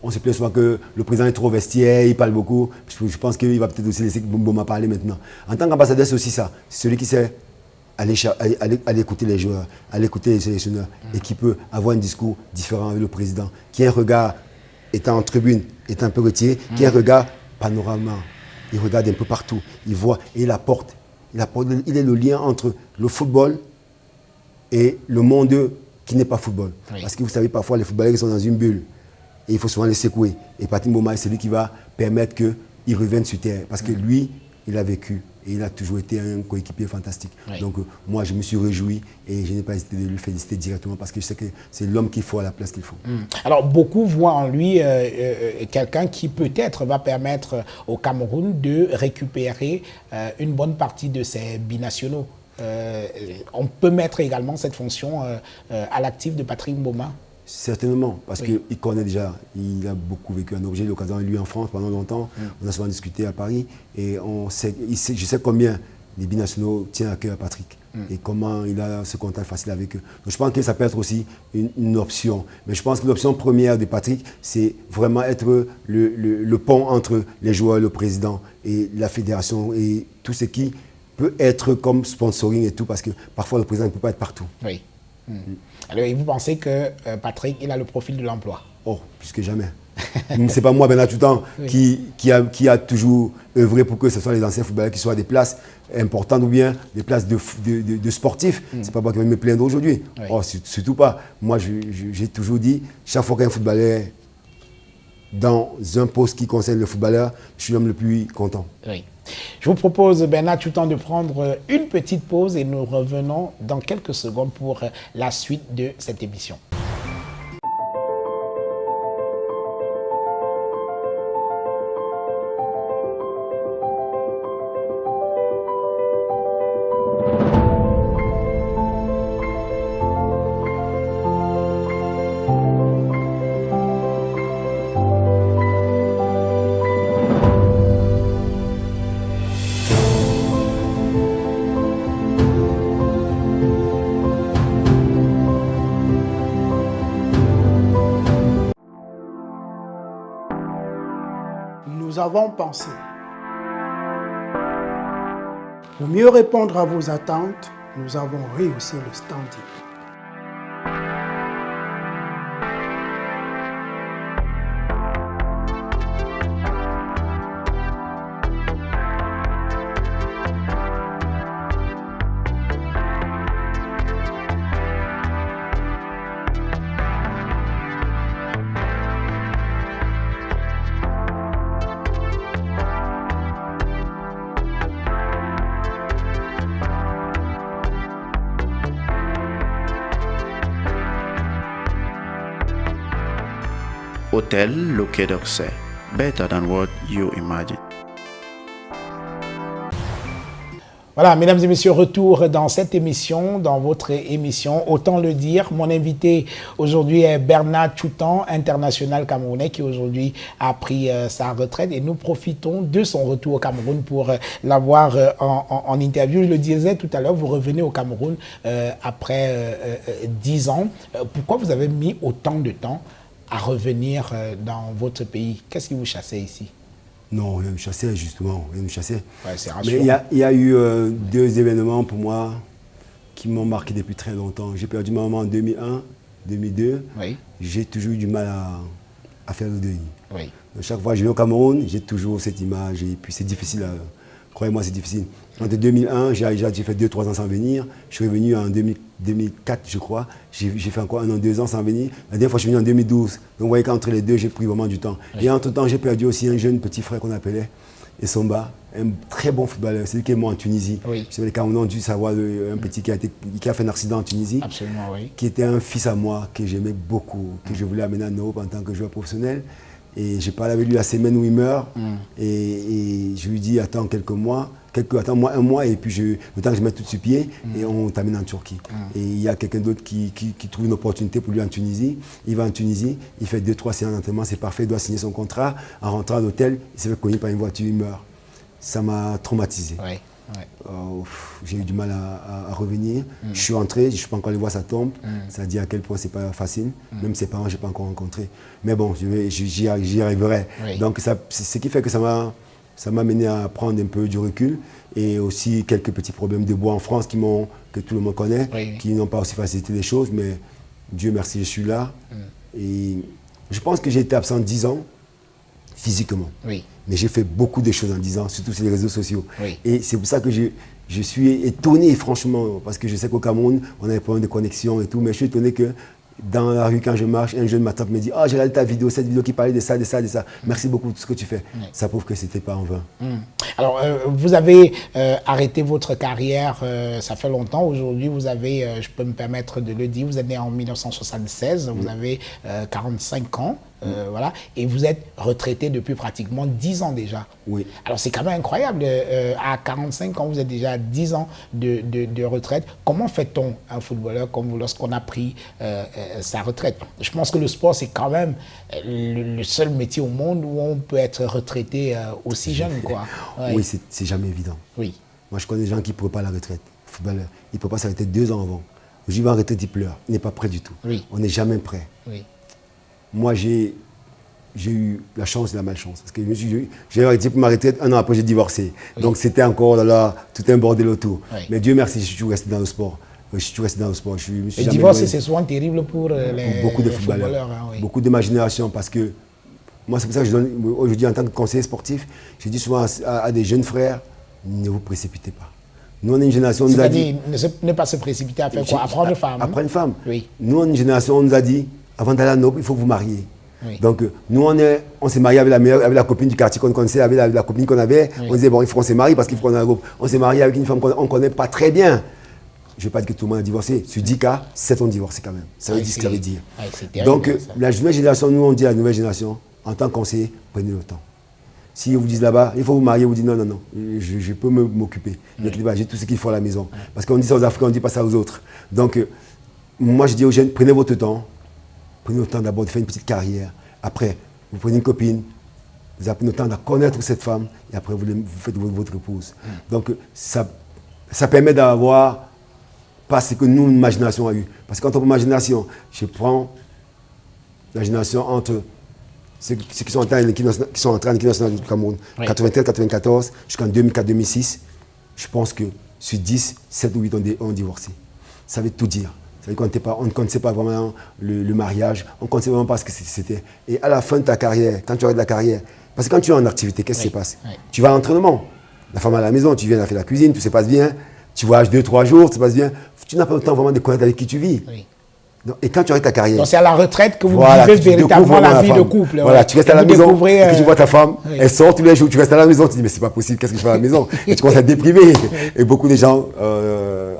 On se plaint souvent que le président est trop vestiaire, il parle beaucoup. Je pense qu'il va peut-être aussi laisser Mboma parler maintenant. En tant qu'ambassadeur, c'est aussi ça. C'est celui qui sait aller écouter les joueurs, aller écouter les sélectionneurs, et qui peut avoir un discours différent avec le président, qui a un regard, étant en tribune, étant un peu retiré, qui a un regard panorama. Il regarde un peu partout, il voit et il apporte. Il est le lien entre le football et le monde qui n'est pas football. Oui. Parce que vous savez, parfois, les footballeurs ils sont dans une bulle. Et il faut souvent les secouer. Et Patrick Mboma, c'est lui qui va permettre qu'ils reviennent sur terre. Parce que lui, il a vécu. Et il a toujours été un coéquipier fantastique. Oui. Donc moi, je me suis réjoui et je n'ai pas hésité de lui féliciter directement parce que je sais que c'est l'homme qu'il faut à la place qu'il faut. Alors, beaucoup voient en lui quelqu'un qui peut-être va permettre au Cameroun de récupérer une bonne partie de ses binationaux. On peut mettre également cette fonction à l'actif de Patrick Mboma. Certainement, parce Oui. qu'il connaît déjà, il a beaucoup vécu un objet, l'occasion lui en France pendant longtemps, on a souvent discuté à Paris, et je sais combien les binationaux tiennent à cœur à Patrick, et comment il a ce contact facile avec eux. Donc je pense que ça peut être aussi une option, mais je pense que l'option première de Patrick, c'est vraiment être le pont entre les joueurs, le président et la fédération, et tout ce qui peut être comme sponsoring et tout, parce que parfois le président ne peut pas être partout. Oui. Alors, et vous pensez que Patrick, il a le profil de l'emploi? Oh, plus que jamais. C'est pas moi, Bernard Toutan, Oui. qui a toujours œuvré pour que ce soit les anciens footballeurs qui soient à des places importantes ou bien des places de sportifs. C'est pas moi qui vais me plaindre aujourd'hui. Oui. Oh, surtout pas. Moi, j'ai toujours dit, chaque fois qu'un footballeur dans un poste qui concerne le footballeur, je suis l'homme le plus content. Oui. Je vous propose, Bernard Toutan, de prendre une petite pause et nous revenons dans quelques secondes pour la suite de cette émission. Nous avons pensé. Pour mieux répondre à vos attentes, nous avons rehaussé le standing. Hotel Le Quai d'Orsay. Better than what you imagine. Voilà, mesdames et messieurs, retour dans cette émission, dans votre émission, autant le dire. Mon invité aujourd'hui est Bernard Toutan, international camerounais, qui aujourd'hui a pris sa retraite et nous profitons de son retour au Cameroun pour l'avoir en interview. Je le disais tout à l'heure, vous revenez au Cameroun après 10 ans. Pourquoi vous avez mis autant de temps à revenir dans votre pays? Qu'est-ce qui vous chassait ici? Non, rien me chassait justement, rien me chassait. Ouais, c'est Mais rassurant. il y a eu deux événements pour moi qui m'ont marqué depuis très longtemps. J'ai perdu ma maman en 2001, 2002. Oui, J'ai toujours eu du mal à faire le deuil. oui. Donc, chaque fois que je vais au Cameroun, j'ai toujours cette image et puis c'est difficile. Croyez-moi, c'est difficile. En 2001, j'ai fait 2-3 ans sans venir. Je suis revenu en 2004, je crois. J'ai fait encore 1 an, 2 ans sans venir. La dernière fois, je suis venu en 2012. Donc, vous voyez qu'entre les deux, j'ai pris vraiment du temps. Oui. Et entre-temps, j'ai perdu aussi un jeune petit frère qu'on appelait, Essomba, un très bon footballeur, c'est lui qui est mort en Tunisie. Oui. C'est les Camerounais ont dû savoir un petit qui a fait un accident en Tunisie. Absolument, oui. Qui était un fils à moi, que j'aimais beaucoup, que je voulais amener en Europe en tant que joueur professionnel. Et j'ai parlé avec lui la semaine où il meurt. Et je lui dis, attends quelques mois, attends-moi un mois, et puis le temps que je mette tout sur pied, et on t'amène en Turquie. Et il y a quelqu'un d'autre qui trouve une opportunité pour lui en Tunisie. Il va en Tunisie, il fait 2-3 séances d'entraînement, c'est parfait, il doit signer son contrat. En rentrant à l'hôtel, il s'est fait cogner par une voiture, il meurt. Ça m'a traumatisé. Oui. J'ai eu du mal à revenir. Je suis rentré, je ne suis pas encore allé voir sa tombe. Ça dit à quel point c'est pas facile. Même ses parents, je n'ai pas encore rencontré. Mais bon, j'y arriverai. Oui. Donc, c'est ce qui fait que ça m'a mené à prendre un peu du recul. Et aussi quelques petits problèmes de bois en France que tout le monde connaît, qui n'ont pas aussi facilité les choses. Mais Dieu merci, je suis là. Et je pense que j'ai été absent 10 ans physiquement. Oui. Mais j'ai fait beaucoup de choses en 10 ans, surtout sur les réseaux sociaux. Oui. Et c'est pour ça que je suis étonné, franchement, parce que je sais qu'au Cameroun, on a des problèmes de connexion et tout, mais je suis étonné que dans la rue, quand je marche, un jeune m'attend et me dit « Ah, j'ai regardé ta vidéo, cette vidéo qui parlait de ça, de ça, de ça. Merci beaucoup pour ce que tu fais. Ça prouve que ce n'était pas en vain. Alors, vous avez arrêté votre carrière, ça fait longtemps. Aujourd'hui, vous avez, je peux me permettre de le dire, vous êtes né en 1976, vous avez 45 ans. Voilà, et vous êtes retraité depuis pratiquement 10 ans déjà. Oui. Alors c'est quand même incroyable, à 45 ans, vous êtes déjà à 10 ans de retraite. Comment fait-on un footballeur comme vous lorsqu'on a pris sa retraite? Je pense que le sport, c'est quand même le seul métier au monde où on peut être retraité aussi jeune, quoi. Ouais. Oui, c'est jamais évident. Oui. Moi, je connais des gens qui ne pourraient pas la retraite, footballeur. Il ne peut pas s'arrêter 2 ans avant. Je vais en retraite, il pleure. Il n'est pas prêt du tout. Oui. On n'est jamais prêt. Oui. Moi, j'ai eu la chance et la malchance. Parce que j'ai arrêté pour ma retraite, 1 an après, j'ai divorcé. Oui. Donc, c'était encore là, tout un bordel autour. Oui. Mais Dieu merci, je suis toujours resté dans le sport. Je suis toujours resté dans le sport. Le divorce, c'est souvent terrible pour beaucoup de footballeurs. Hein, oui. Beaucoup de ma génération. Parce que moi, c'est pour ça que je donne, aujourd'hui, en tant que conseiller sportif, je dis souvent à des jeunes frères, ne vous précipitez pas. Nous, on est une génération, on nous a dit... Ne pas se précipiter à faire quoi? À prendre une femme. À prendre une femme. Oui. Nous, on est une génération, on nous a dit, avant d'aller à Noble, il faut que vous mariez. Oui. Donc, nous, on s'est marié avec la copine du quartier qu'on connaissait, avec la copine qu'on avait. Oui. On disait, bon, il faut qu'on se marie parce qu'il faut qu'on ait un groupe. On s'est marié avec une femme qu'on ne connaît pas très bien. Je ne vais pas dire que tout le monde a divorcé. Sur 10 cas, 7 ont divorcé quand même. Ça veut dire ce que ça veut dire. Donc, la nouvelle génération, nous, on dit à la nouvelle génération, en tant que conseiller, prenez le temps. Si vous disent là-bas, il faut vous marier, vous dites non, non, non, je peux m'occuper. J'ai tout ce qu'il faut à la maison. Parce qu'on dit ça aux Africains, on ne dit pas ça aux autres. Donc, moi, je dis aux jeunes, prenez votre temps. Prenez le temps d'abord de faire une petite carrière. Après, vous prenez une copine, vous apprenez le temps de connaître cette femme, et après, vous faites votre épouse. Donc, ça permet d'avoir pas ce que nous, ma génération a eu. Parce que quand on prend ma génération, je prends la génération entre ceux qui sont entrés en équipe nationale du Cameroun, 93-94 jusqu'en 2004-2006, je pense que sur 10, 7 ou 8 ont divorcé. Ça veut tout dire. Ça veut dire qu'on ne connaissait pas vraiment le mariage, on ne connaissait vraiment pas ce que c'était. Et à la fin de ta carrière, quand tu arrêtes la carrière, parce que quand tu es en activité, qu'est-ce qui se passe? Tu vas à l'entraînement, la femme à la maison, tu viens faire la cuisine, tout se passe bien, tu voyages 2-3 jours, tout se passe bien. Tu n'as pas le temps vraiment de connaître avec qui tu vis. Et quand tu arrêtes ta carrière... Donc c'est à la retraite que vous vivez véritablement la vie de couple. Voilà, tu restes à la maison, et que tu vois ta femme, elle sort tous les jours, tu restes à la maison, tu te dis mais c'est pas possible, qu'est-ce que je fais à la maison? Et tu commences à te déprimer. Et beaucoup de gens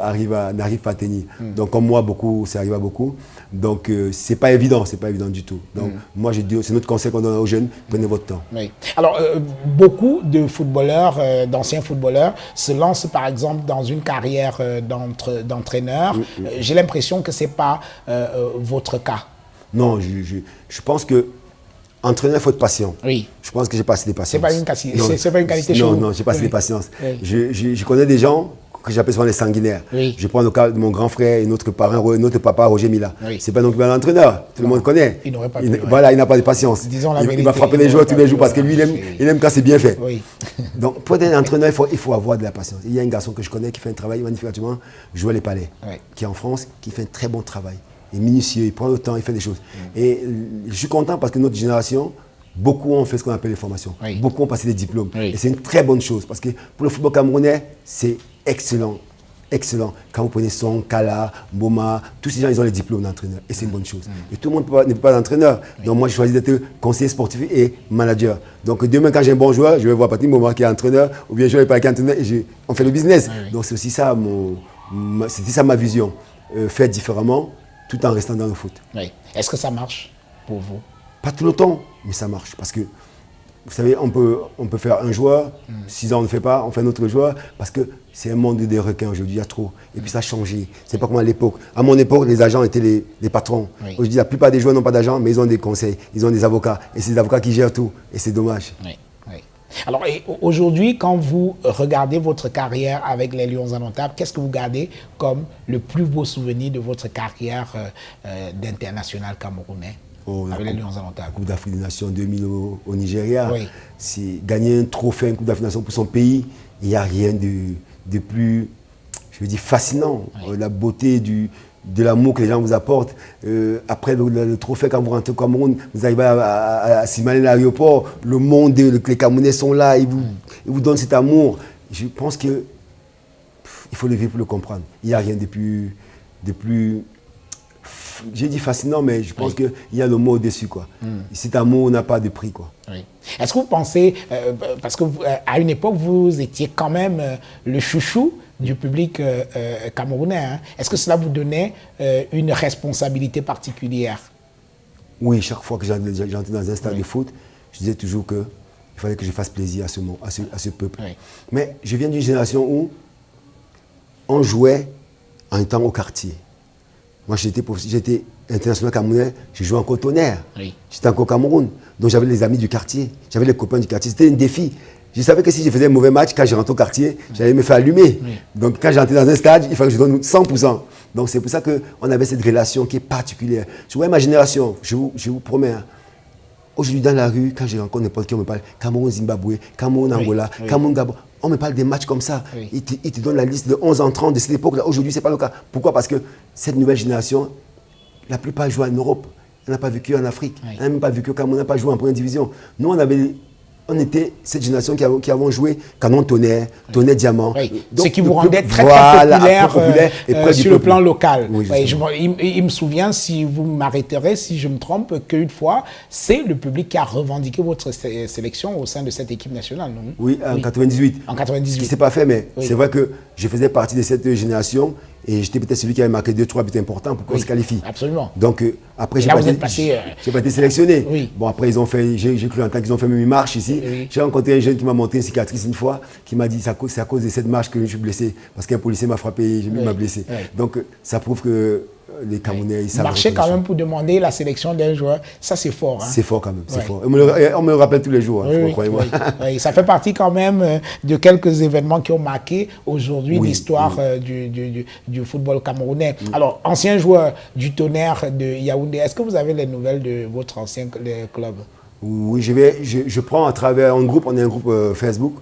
n'arrivent pas à tenir. Donc comme moi, ça arrive à beaucoup. Donc c'est pas évident du tout. Donc moi j'ai dit, c'est notre conseil qu'on donne aux jeunes, prenez votre temps. Oui. Alors beaucoup de footballeurs, d'anciens footballeurs, se lancent par exemple dans une carrière d'entraîneur. J'ai l'impression que c'est pas votre cas. Non, je pense que entraîneur, il faut être patient. Oui. Je pense que j'ai pas assez de patience. C'est pas une qualité chez vous. Non, j'ai pas assez de patience. Oui. Je connais des gens que j'appelle souvent les sanguinaires. Oui. Je prends le cas de mon grand frère et notre papa Roger Mila. Oui. C'est pas donc un entraîneur, tout le monde connaît. Il n'aurait pas Voilà, il n'a pas de patience. Disons la vérité. Il va frapper les joueurs tous les jours parce que lui, il aime quand c'est bien fait. Oui. Donc, pour être un entraîneur, il faut avoir de la patience. Il y a un garçon que je connais qui fait un travail magnifique actuellement, Joël Palais, qui est en France, qui fait un très bon travail. Il est minutieux, il prend le temps, il fait des choses. Et je suis content parce que notre génération, beaucoup ont fait ce qu'on appelle les formations. Beaucoup ont passé des diplômes. Et c'est une très bonne chose parce que pour le football camerounais, c'est excellent. excellents. Quand vous prenez Son, Kala, Boma, tous ces gens, ils ont les diplômes d'entraîneur. Et c'est une bonne chose. Et tout le monde n'est pas entraîneur. Donc moi, je choisis d'être conseiller sportif et manager. Donc demain, quand j'ai un bon joueur, je vais voir Patrick Boma qui est entraîneur, ou bien je vais parler qui est entraîneur, et on fait le business. Donc c'est aussi ça, c'était ça ma vision. Faire différemment, tout en restant dans le foot. Oui. Est-ce que ça marche pour vous? Pas tout le temps, mais ça marche. Parce que, vous savez, on peut faire un joueur, 6 ans on ne fait pas, on fait un autre joueur, parce que c'est un monde des requins aujourd'hui, il y a trop. Et puis ça a changé. C'est pas comme à l'époque. À mon époque, les agents étaient les patrons. Oui. Aujourd'hui, la plupart des joueurs n'ont pas d'agents, mais ils ont des conseils, ils ont des avocats. Et c'est des avocats qui gèrent tout. Et c'est dommage. Oui. Oui. Alors aujourd'hui, quand vous regardez votre carrière avec les Lions Indomptables, qu'est-ce que vous gardez comme le plus beau souvenir de votre carrière d'international camerounais avec les Lions Indomptables? Coupe d'Afrique des Nations 2000 au Nigeria. Oui. C'est gagner un trophée, une Coupe d'Afrique des Nations pour son pays. Il n'y a rien de plus, je veux dire, fascinant. Oui. La beauté de l'amour que les gens vous apportent. Après le trophée, quand vous rentrez au Cameroun, vous arrivez à Simalé, l'aéroport, le monde, les Camerounais sont là, ils vous donnent cet amour. Je pense qu'il faut le vivre pour le comprendre. Il n'y a rien de plus j'ai dit fascinant, mais je pense qu'il y a le mot au-dessus, quoi. Cet amour n'a pas de prix, quoi. Oui. Est-ce que vous pensez, parce que à une époque, vous étiez quand même le chouchou du public camerounais, hein? Est-ce que cela vous donnait une responsabilité particulière? Oui, chaque fois que j'entrais dans un stade de foot, je disais toujours qu'il fallait que je fasse plaisir à ce peuple. Oui. Mais je viens d'une génération où on jouait en étant au quartier. Moi, j'étais international camerounais, je jouais encore au Tonnerre. Oui. J'étais encore au Cameroun. Donc j'avais les amis du quartier, j'avais les copains du quartier. C'était un défi. Je savais que si je faisais un mauvais match, quand je rentrais au quartier, j'allais me faire allumer. Oui. Donc quand j'entrais dans un stade, il fallait que je donne 100%. Donc c'est pour ça qu'on avait cette relation qui est particulière. Je vois ma génération, je vous promets, hein, aujourd'hui dans la rue, quand je rencontre n'importe qui, on me parle Cameroun, Zimbabwe, Cameroun, Angola, Cameroun, Gabon. On me parle des matchs comme ça. Oui. Il te donne la liste de 11 entrants de cette époque-là. Aujourd'hui, ce n'est pas le cas. Pourquoi? Parce que cette nouvelle génération, la plupart jouent en Europe. On n'a pas vécu en Afrique. On n'a même pas vécu au Cameroun. On n'a pas joué en première division. Nous, on était cette génération qui avons joué Canon Tonnerre, Tonnerre Diamant. Oui. Ce qui vous rendait très populaire sur le plan local. Oui, il me souvient, si vous m'arrêterez, si je me trompe, qu'une fois, c'est le public qui a revendiqué votre sélection au sein de cette équipe nationale, non? Oui, en 98. En 98. Ce qui ne s'est pas fait, mais c'est vrai que je faisais partie de cette génération et j'étais peut-être celui qui avait marqué 2-3 buts importants pour qu'on se qualifie. Absolument. Donc après, j'ai pas été sélectionné. Oui. Bon, après, j'ai cru en temps qu'ils ont fait même une marche ici. Oui. J'ai rencontré un jeune qui m'a montré une cicatrice une fois, qui m'a dit c'est à cause de cette marche que je suis blessé, parce qu'un policier m'a frappé et j'ai m'a blessé. Oui. Donc ça prouve que les Camerounais, ils savent. Marcher quand même pour demander la sélection d'un joueur, ça c'est fort. Hein? C'est fort quand même, c'est fort. On me le rappelle tous les jours, hein, croyez-moi. Oui. Ça fait partie quand même de quelques événements qui ont marqué aujourd'hui l'histoire du football camerounais. Alors, ancien joueur du Tonnerre de Yaoundé, est-ce que vous avez les nouvelles de votre ancien club? Oui, je prends à travers un groupe, on est un groupe Facebook,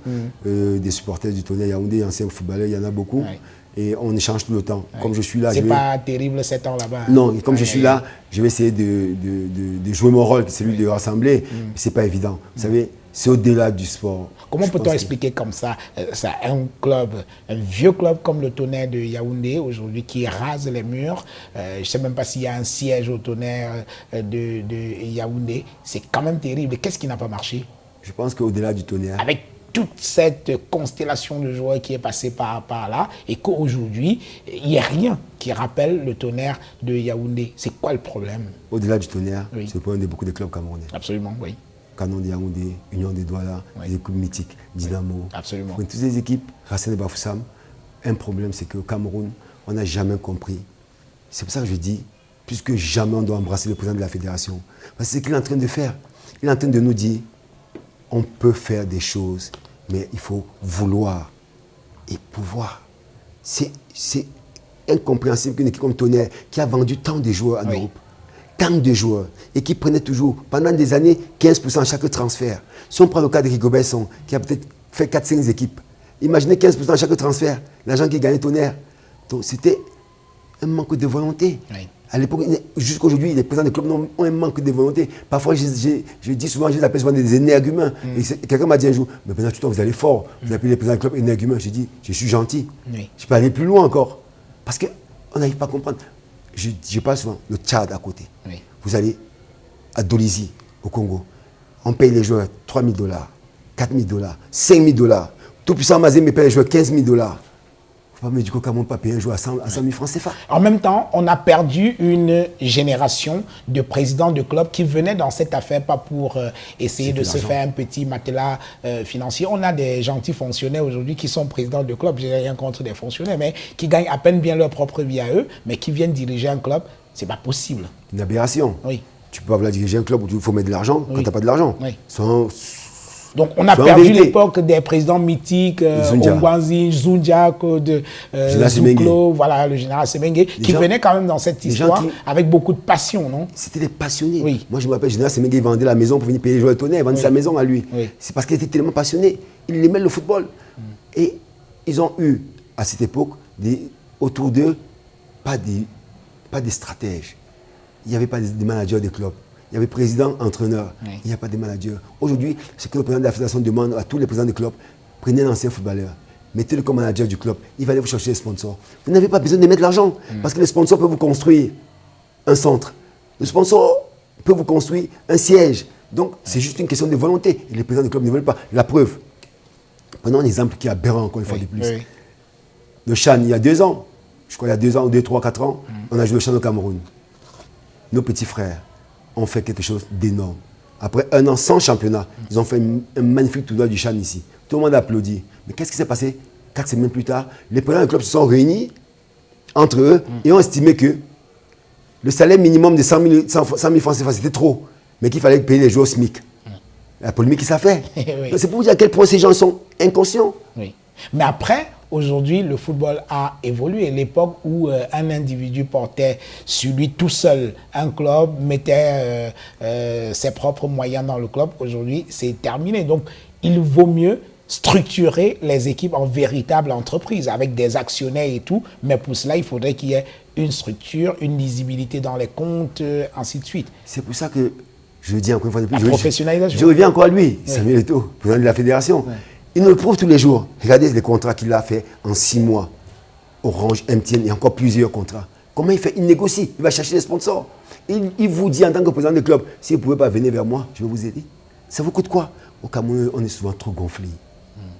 des supporters du Tonnerre Yaoundé, anciens footballeurs, il y en a beaucoup. Oui. Et on échange tout le temps. Comme je suis là, c'est pas terrible 7 ans là-bas. Non, comme je suis là, je vais essayer de jouer mon rôle, celui de rassembler. C'est pas évident. Vous savez, c'est au-delà du sport. Comment peut-on expliquer comme ça, un club, un vieux club comme le Tonnerre de Yaoundé aujourd'hui qui rase les murs, je ne sais même pas s'il y a un siège au Tonnerre de Yaoundé, c'est quand même terrible. Qu'est-ce qui n'a pas marché? Je pense qu'au-delà du Tonnerre, avec toute cette constellation de joueurs qui est passée par là, et qu'aujourd'hui, il n'y a rien qui rappelle le Tonnerre de Yaoundé. C'est quoi le problème? Au-delà du Tonnerre, c'est le problème de beaucoup de clubs camerounais. Absolument, oui. Canon de Yaoundé, Union des Douala, les équipes mythiques, Dynamo. Absolument. Toutes ces équipes, Racine et Bafoussam, un problème, c'est qu'au Cameroun, on n'a jamais compris. C'est pour ça que je dis, plus que jamais, on doit embrasser le président de la fédération. Parce que c'est ce qu'il est en train de faire. Il est en train de nous dire, on peut faire des choses, mais il faut vouloir et pouvoir. C'est incompréhensible qu'une équipe comme Tonnerre, qui a vendu tant de joueurs en Europe, tant de joueurs, et qui prenait toujours, pendant des années, 15% chaque transfert. Si on prend le cas de Rigobert Song, qui a peut-être fait 4-5 équipes, imaginez 15% chaque transfert, l'agent qui gagnait Tonnerre. Donc c'était un manque de volonté. À l'époque, jusqu'à aujourd'hui, les présidents des clubs ont un manque de volonté. Parfois, je dis souvent, je les appelle souvent des énergumens. Et quelqu'un m'a dit un jour, mais pendant tout le temps, vous allez fort. Vous appelez les présidents des clubs énergumens. J'ai dit, je suis gentil. Oui. Je peux aller plus loin encore. Parce qu'on n'arrive pas à comprendre. Je parle souvent, le Tchad à côté. Oui. Vous allez à Dolisie, au Congo. On paye les joueurs 3 000 $, 4 000 $, 5 000 $. Tout puissant Mazé me paye les joueurs 15 000 $. Il ne faut pas me dire qu'au Cameroun, pas payer un joueur à 100 000 francs CFA. En même temps, on a perdu une génération de présidents de clubs qui venaient dans cette affaire pas pour essayer de se faire un petit matelas financier. On a des gentils fonctionnaires aujourd'hui qui sont présidents de clubs. Je n'ai rien contre des fonctionnaires, mais qui gagnent à peine bien leur propre vie à eux, mais qui viennent diriger un club. C'est pas possible. Une aberration. Oui. Tu peux pas vouloir diriger un club où il faut mettre de l'argent quand tu n'as pas de l'argent. Oui. Sans- Donc, on a Soit en perdu vérité. l'époque des présidents mythiques, Zundia. Ongwanzi, Zundiak, Général Zouklo, voilà, le général Semengue, qui gens- venaient quand même dans cette les gens histoire qui- avec beaucoup de passion, non? C'était des passionnés. Oui. Moi, je me rappelle, Général Semengue, il vendait la maison pour venir payer les joueurs de tonnerre. Il vendait Oui. sa maison à lui. Oui. C'est parce qu'il était tellement passionné. Il aimait le football. Et ils ont eu, à cette époque, autour d'eux, pas des stratèges. Il n'y avait pas des managers des clubs. Il y avait président, entraîneur. Oui. Il n'y a pas de manager. Aujourd'hui, ce que le président de la fédération demande à tous les présidents des clubs, prenez un ancien footballeur, mettez-le comme manager du club, il va aller vous chercher les sponsors. Vous n'avez pas besoin de mettre l'argent, parce que les sponsors peuvent vous construire un centre. Le sponsor peut vous construire un siège. Donc, c'est juste une question de volonté. Et les présidents des clubs ne veulent pas. La preuve, prenons un exemple qui est aberrant, encore une fois de plus. Oui. Le Chan, il y a 2 ans, je crois il y a 2 ans, 2, 3, 4 ans, on a joué le Chan au Cameroun. Nos petits frères ont fait quelque chose d'énorme. Après 1 an sans championnat, ils ont fait un magnifique tournoi du Chan ici. Tout le monde a applaudi. Mais qu'est-ce qui s'est passé 4 semaines plus tard, les présidents du club se sont réunis entre eux et ont estimé que le salaire minimum de 100 000 francs CFA, c'était trop, mais qu'il fallait payer les joueurs au SMIC. La polémique qui s'est fait. Oui. Donc, c'est pour vous dire à quel point ces gens sont inconscients. Oui. Mais après, aujourd'hui, le football a évolué. L'époque où un individu portait sur lui tout seul un club, mettait ses propres moyens dans le club, aujourd'hui, c'est terminé. Donc, il vaut mieux structurer les équipes en véritable entreprise avec des actionnaires et tout. Mais pour cela, il faudrait qu'il y ait une structure, une lisibilité dans les comptes, ainsi de suite. C'est pour ça que je dis encore une fois de plus, La professionnalisation. je reviens encore à lui, Samuel Eto'o, président de la fédération. Il nous le prouve tous les jours. Regardez les contrats qu'il a fait en 6 mois. Orange, MTN et encore plusieurs contrats. Comment il fait? Il négocie, il va chercher les sponsors. Il vous dit en tant que président de club, si vous ne pouvez pas venir vers moi, je vais vous aider. Ça vous coûte quoi? Au Cameroun, on est souvent trop gonflé.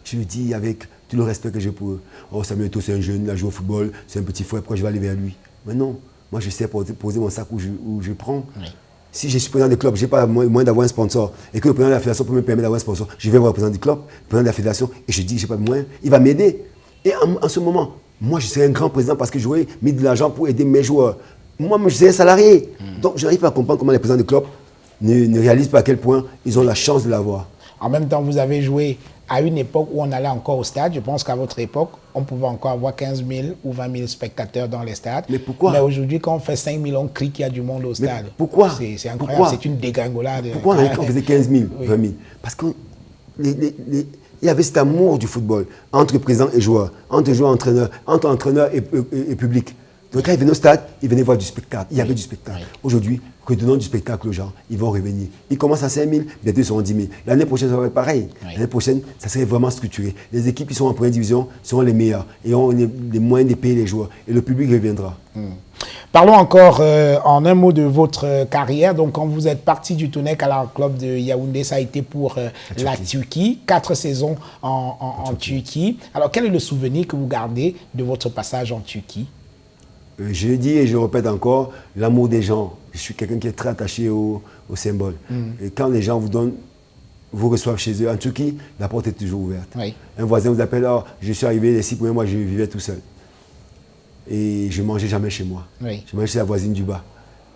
Je le dis avec tout le respect que j'ai pour eux. Oh, Samuel Eto'o, c'est un jeune, il a joué au football, c'est un petit frère, pourquoi je vais aller vers lui? Mais non, moi je sais poser mon sac où je prends. Oui. Si je suis président du club, je n'ai pas moyen d'avoir un sponsor et que le président de la fédération peut me permettre d'avoir un sponsor, je vais voir le président du club, le président de la fédération et je dis que je n'ai pas de moyens, il va m'aider. Et en ce moment, moi je serai un grand président parce que j'aurais mis de l'argent pour aider mes joueurs. Moi, je serai un salarié. Donc je n'arrive pas à comprendre comment les présidents du club ne réalisent pas à quel point ils ont la chance de l'avoir. En même temps, vous avez joué à une époque où on allait encore au stade. Je pense qu'à votre époque, on pouvait encore avoir 15 000 ou 20 000 spectateurs dans les stades. Mais pourquoi? Mais aujourd'hui, quand on fait 5 000, on crie qu'il y a du monde au Mais stade. pourquoi? C'est incroyable, Pourquoi? c'est une dégringolade. Pourquoi on faisait 15 000, 20 000? Parce qu'il y avait cet amour du football entre président et joueur, entre joueur et entraîneur, entre entraîneur et public. Donc quand ils venaient au stade, ils venaient voir du spectacle. Il y avait du spectacle. Oui. Aujourd'hui, redonnons du spectacle aux gens, ils vont revenir. Ils commencent à 5 000, bientôt ils seront 10 000. L'année prochaine, ça va être pareil. Oui. L'année prochaine, ça serait vraiment structuré. Les équipes qui sont en première division seront les meilleures et auront les moyens de payer les joueurs. Et le public reviendra. Parlons encore en un mot de votre carrière. Donc, quand vous êtes parti du Tounek à la club de Yaoundé, ça a été pour la Turquie. 4 saisons en Turquie. Alors, quel est le souvenir que vous gardez de votre passage en Turquie? Je dis et je répète encore, l'amour des gens. Je suis quelqu'un qui est très attaché au symbole. Et quand les gens vous reçoivent chez eux, en Turquie, la porte est toujours ouverte. Oui. Un voisin vous appelle, oh, je suis arrivé les 6 premiers mois, je vivais tout seul. Et je ne mangeais jamais chez moi. Oui. Je mangeais chez la voisine du bas.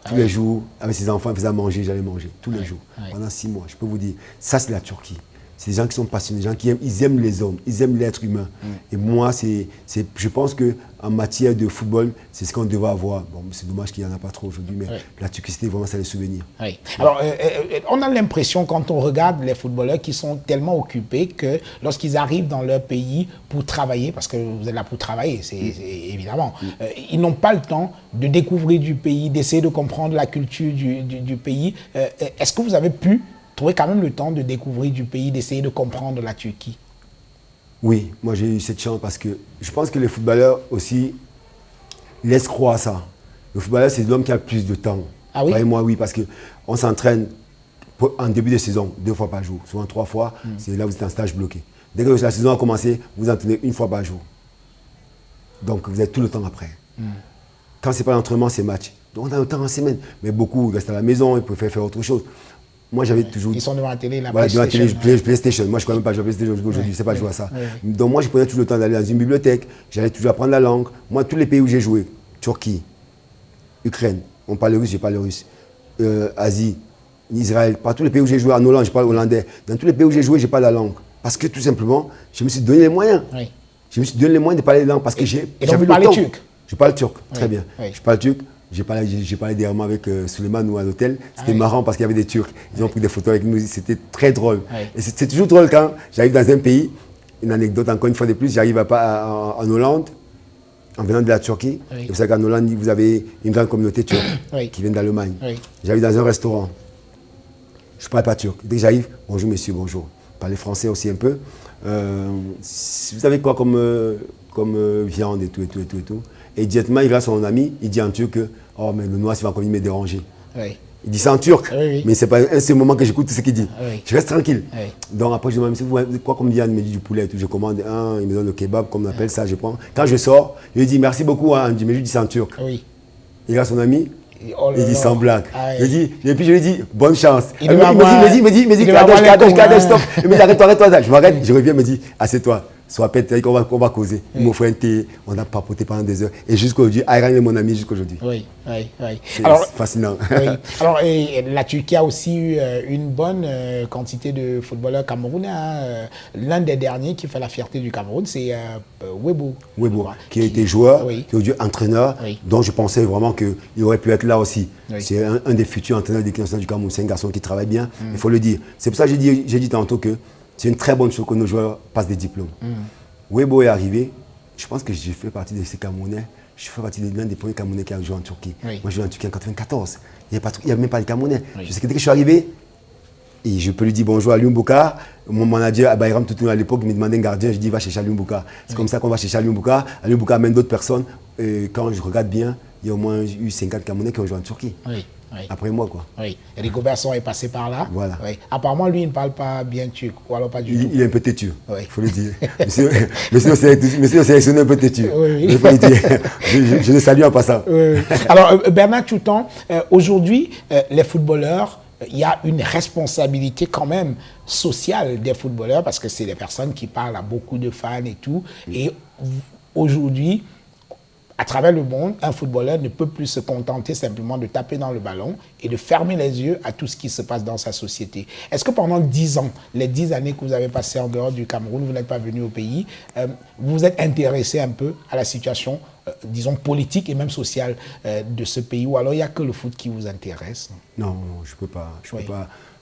Tous les jours, avec ses enfants, ils faisaient à manger, j'allais manger. Tous les jours. Oui. Pendant 6 mois. Je peux vous dire, ça c'est la Turquie. C'est des gens qui sont passionnés, des gens qui aiment, ils aiment les hommes, ils aiment l'être humain. Et moi, je pense qu'en matière de football, c'est ce qu'on devrait avoir. Bon, c'est dommage qu'il n'y en a pas trop aujourd'hui, mais la Turquie, c'était vraiment ça les souvenirs. Oui. Alors, on a l'impression, quand on regarde les footballeurs, qui sont tellement occupés que lorsqu'ils arrivent dans leur pays pour travailler, parce que vous êtes là pour travailler, évidemment, ils n'ont pas le temps de découvrir du pays, d'essayer de comprendre la culture du pays. Est-ce que vous avez pu trouver quand même le temps de découvrir du pays, d'essayer de comprendre la Turquie? Oui, moi j'ai eu cette chance parce que je pense que les footballeurs aussi laissent croire ça. Le footballeur, c'est l'homme qui a le plus de temps. Ah oui? Moi, oui, parce qu'on s'entraîne en début de saison 2 fois par jour, souvent 3 fois, c'est là où vous êtes en stage bloqué. Dès que la saison a commencé, vous entraînez 1 fois par jour. Donc vous êtes tout le temps après. Quand ce n'est pas l'entraînement, c'est match. Donc on a le temps en semaine. Mais beaucoup restent à la maison, ils préfèrent faire autre chose. Moi, j'avais toujours... Ils sont devant la télé, la voilà, PlayStation. Devant la télé, PlayStation. Moi, je ne connais même pas jouer à PlayStation aujourd'hui, je ne sais pas jouer à ça. Donc moi, je prenais toujours le temps d'aller dans une bibliothèque. J'allais toujours apprendre la langue. Moi, tous les pays où j'ai joué, Turquie, Ukraine, on parle russe, je parle russe. Asie, Israël, par tous les pays où j'ai joué, en Hollande, je parle hollandais. Dans tous les pays où j'ai joué, je parle la langue. Parce que tout simplement, je me suis donné les moyens. Oui. Je me suis donné les moyens de parler la langue parce que j'ai... Et donc vous parlez turc? Je parle turc, très bien. Oui. Je parle turc. J'ai parlé dernièrement avec Suleiman à l'hôtel. C'était marrant parce qu'il y avait des Turcs. Ils ont pris des photos avec nous. C'était très drôle. Et c'est toujours drôle quand j'arrive dans un pays. Une anecdote encore une fois de plus. J'arrive en Hollande, en venant de la Turquie. Et vous savez qu'en Hollande, vous avez une grande communauté turque qui vient d'Allemagne. J'arrive dans un restaurant. Je ne parle pas turc. Dès que j'arrive, bonjour monsieur, bonjour. Je parlais français aussi un peu. Vous avez quoi comme viande et tout. Et directement, il va à son ami, il dit en turc que oh, mais le noir, il va encore me déranger. Oui. Il dit ça en turc, mais ce n'est pas un seul moment que j'écoute tout ce qu'il dit. Je reste tranquille. Donc après, je demande, monsieur, vous avez quoi comme viande? Il me dit du poulet et tout. Je commande un, il me donne le kebab, comme on appelle ça, je prends. Quand je sors, il me dit merci beaucoup, hein. Mais je lui dis ça en turc. Il va à son ami, il dit sans blague. Et puis je lui dis bonne chance. Il me dit, Kadej, stop. Il me dit arrête-toi. Je m'arrête, je reviens, il me dit assieds-toi. Soit peut-être qu'on va causer. Il m'offre un thé, on a papoté pendant des heures. Et jusqu'aujourd'hui, Ayran est mon ami jusqu'aujourd'hui. Oui. C'est fascinant. Alors, la Turquie a aussi eu une bonne quantité de footballeurs camerounais. L'un des derniers qui fait la fierté du Cameroun, c'est Webo. Qui a été joueur, qui est aujourd'hui entraîneur, dont je pensais vraiment qu'il aurait pu être là aussi. C'est un des futurs entraîneurs de l'équipe nationale du Cameroun. C'est un garçon qui travaille bien, il faut le dire. C'est pour ça que j'ai dit tantôt que c'est une très bonne chose que nos joueurs passent des diplômes. Webo est arrivé, je pense que je fais partie de ces Camerounais. Je fais partie de l'un des premiers Camerounais qui a joué en Turquie. Moi, je joué en Turquie en 1994. Il n'y avait même pas de Camerounais. Je sais que dès que je suis arrivé, et je peux lui dire bonjour à Alioune Boukar. Mon manager, Bayram Toutou, à l'époque, me demandait un gardien. Je dis va chercher Alioune Boukar. C'est comme ça qu'on va chercher Alioune Boukar. Alioune Boukar amène d'autres personnes. Et quand je regarde bien, il y a au moins eu 50 Camerounais qui ont joué en Turquie. Après moi, quoi. Rigobertson est passé par là. Voilà. Apparemment, lui, il ne parle pas bien turc, ou alors pas du tout. Il est un peu têtu, il faut le dire. Monsieur sélectionné un peu têtu. Il faut le dire. Je le salue en passant. Alors, Bernard Tchoutan, aujourd'hui, les footballeurs, il y a une responsabilité quand même sociale des footballeurs, parce que c'est des personnes qui parlent à beaucoup de fans et tout. Et aujourd'hui, à travers le monde, un footballeur ne peut plus se contenter simplement de taper dans le ballon et de fermer les yeux à tout ce qui se passe dans sa société. Est-ce que pendant 10 ans, les 10 années que vous avez passées en dehors du Cameroun, vous n'êtes pas venu au pays, vous vous êtes intéressé un peu à la situation, disons, politique et même sociale de ce pays, ou alors il n'y a que le foot qui vous intéresse? Non, je ne peux pas.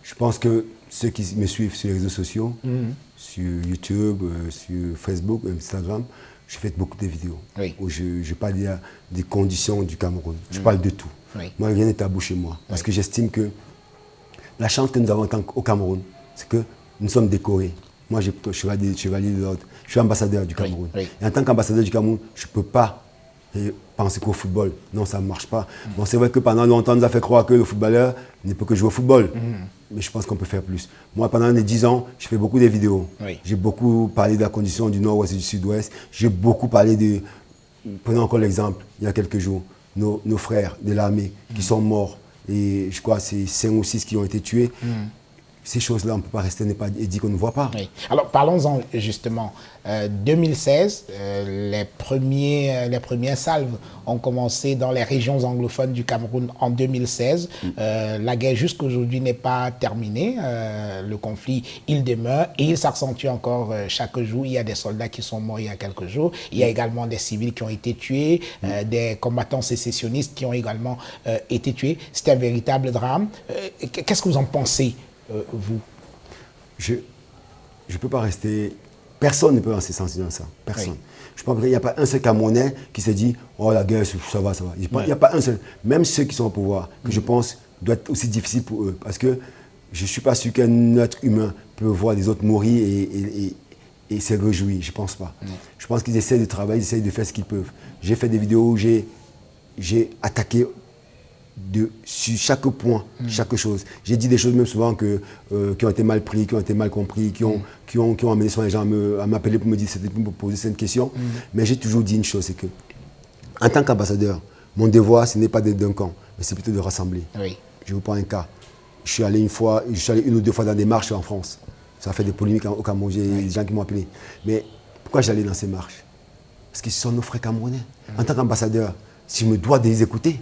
Je pense que ceux qui me suivent sur les réseaux sociaux, sur YouTube, sur Facebook, Instagram, je fais beaucoup de vidéos où je parle des conditions du Cameroun. Je parle de tout. Moi, rien n'est tabou chez moi. Parce que j'estime que la chance que nous avons au Cameroun, c'est que nous sommes décorés. Moi, je suis chevalier de l'ordre. Je suis ambassadeur du Cameroun. Et en tant qu'ambassadeur du Cameroun, je ne peux pas penser qu'au football. Non, ça ne marche pas. Bon, c'est vrai que pendant longtemps, on nous a fait croire que le footballeur ne peut que jouer au football. Mais je pense qu'on peut faire plus. Moi, pendant les 10 ans, je fais beaucoup de vidéos. J'ai beaucoup parlé de la condition du Nord-Ouest et du Sud-Ouest. J'ai beaucoup parlé de... Prenons encore l'exemple, il y a quelques jours, nos frères de l'armée qui sont morts. Et je crois que c'est 5 ou 6 qui ont été tués. ces choses-là, on ne peut pas rester et dire qu'on ne voit pas. Oui. Alors parlons-en justement. 2016, les premières salves ont commencé dans les régions anglophones du Cameroun en 2016. La guerre jusqu'à aujourd'hui n'est pas terminée. Le conflit, il demeure et il s'accentue encore chaque jour. Il y a des soldats qui sont morts il y a quelques jours. Il y a également des civils qui ont été tués, des combattants sécessionnistes qui ont également été tués. C'est un véritable drame. Qu'est-ce que vous en pensez, vous? Je ne peux pas rester... Personne ne peut rester sensible à ça. Personne. Oui. Je pense qu'il n'y a pas un seul Camerounais qui se dit « Oh, la guerre, ça va, ça va ». Il n'y a pas un seul. Même ceux qui sont au pouvoir, que je pense doit être aussi difficile pour eux. Parce que je ne suis pas sûr qu'un être humain peut voir les autres mourir et se réjouir. Je ne pense pas. Je pense qu'ils essaient de travailler, ils essaient de faire ce qu'ils peuvent. J'ai fait des vidéos où j'ai attaqué sur chaque point, chaque chose. J'ai dit des choses même souvent qui ont été mal prises, qui ont été mal comprises, qui ont amené souvent les gens à m'appeler pour me dire, pour me poser cette question. Mais j'ai toujours dit une chose, c'est que, en tant qu'ambassadeur, mon devoir, ce n'est pas d'être d'un camp, mais c'est plutôt de rassembler. Oui. Je vous prends un cas. Je suis allé une ou deux fois dans des marches en France. Ça a fait des polémiques au Cameroun, j'ai des gens qui m'ont appelé. Mais pourquoi j'allais dans ces marches? Parce qu'ils sont nos frères camerounais. En tant qu'ambassadeur, si je me dois de les écouter,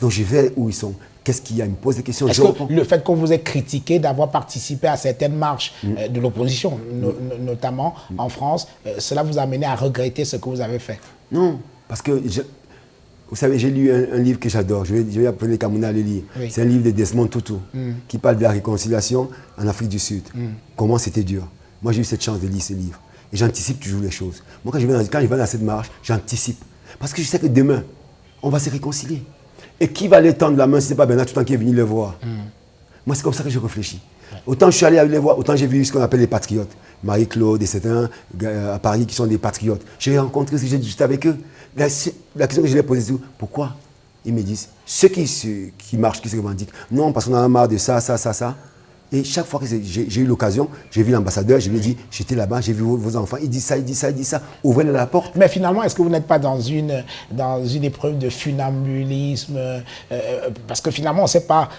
donc je vais où ils sont. Qu'est-ce qu'il y a? Ils me posent des questions. Est-ce que le fait qu'on vous ait critiqué d'avoir participé à certaines marches de l'opposition, notamment en France, cela vous a amené à regretter ce que vous avez fait? Non, parce que, vous savez, j'ai lu un livre que j'adore. Je vais appeler les Camerounais à le lire. Oui. C'est un livre de Desmond Tutu qui parle de la réconciliation en Afrique du Sud. Comment c'était dur. Moi, j'ai eu cette chance de lire ce livre. Et j'anticipe toujours les choses. Moi, quand je vais dans cette marche, j'anticipe. Parce que je sais que demain, on va se réconcilier. Et qui va aller tendre la main si ce n'est pas Bernard Toutan qui est venu le voir? Moi, c'est comme ça que je réfléchis. Autant je suis allé les voir, autant j'ai vu ce qu'on appelle les patriotes. Marie-Claude et certains à Paris qui sont des patriotes. J'ai rencontré, j'ai discuté avec eux. La question que je leur ai posée, c'est pourquoi? Ils me disent, ceux qui marchent, qui se revendiquent, non, parce qu'on en a marre de ça, ça, ça, ça. Et chaque fois que j'ai eu l'occasion, j'ai vu l'ambassadeur, je lui ai dit, j'étais là-bas, j'ai vu vos enfants, il dit ça, il dit ça, il dit ça, ouvrez la porte. Mais finalement, est-ce que vous n'êtes pas dans une épreuve de funambulisme parce que finalement, on ne sait pas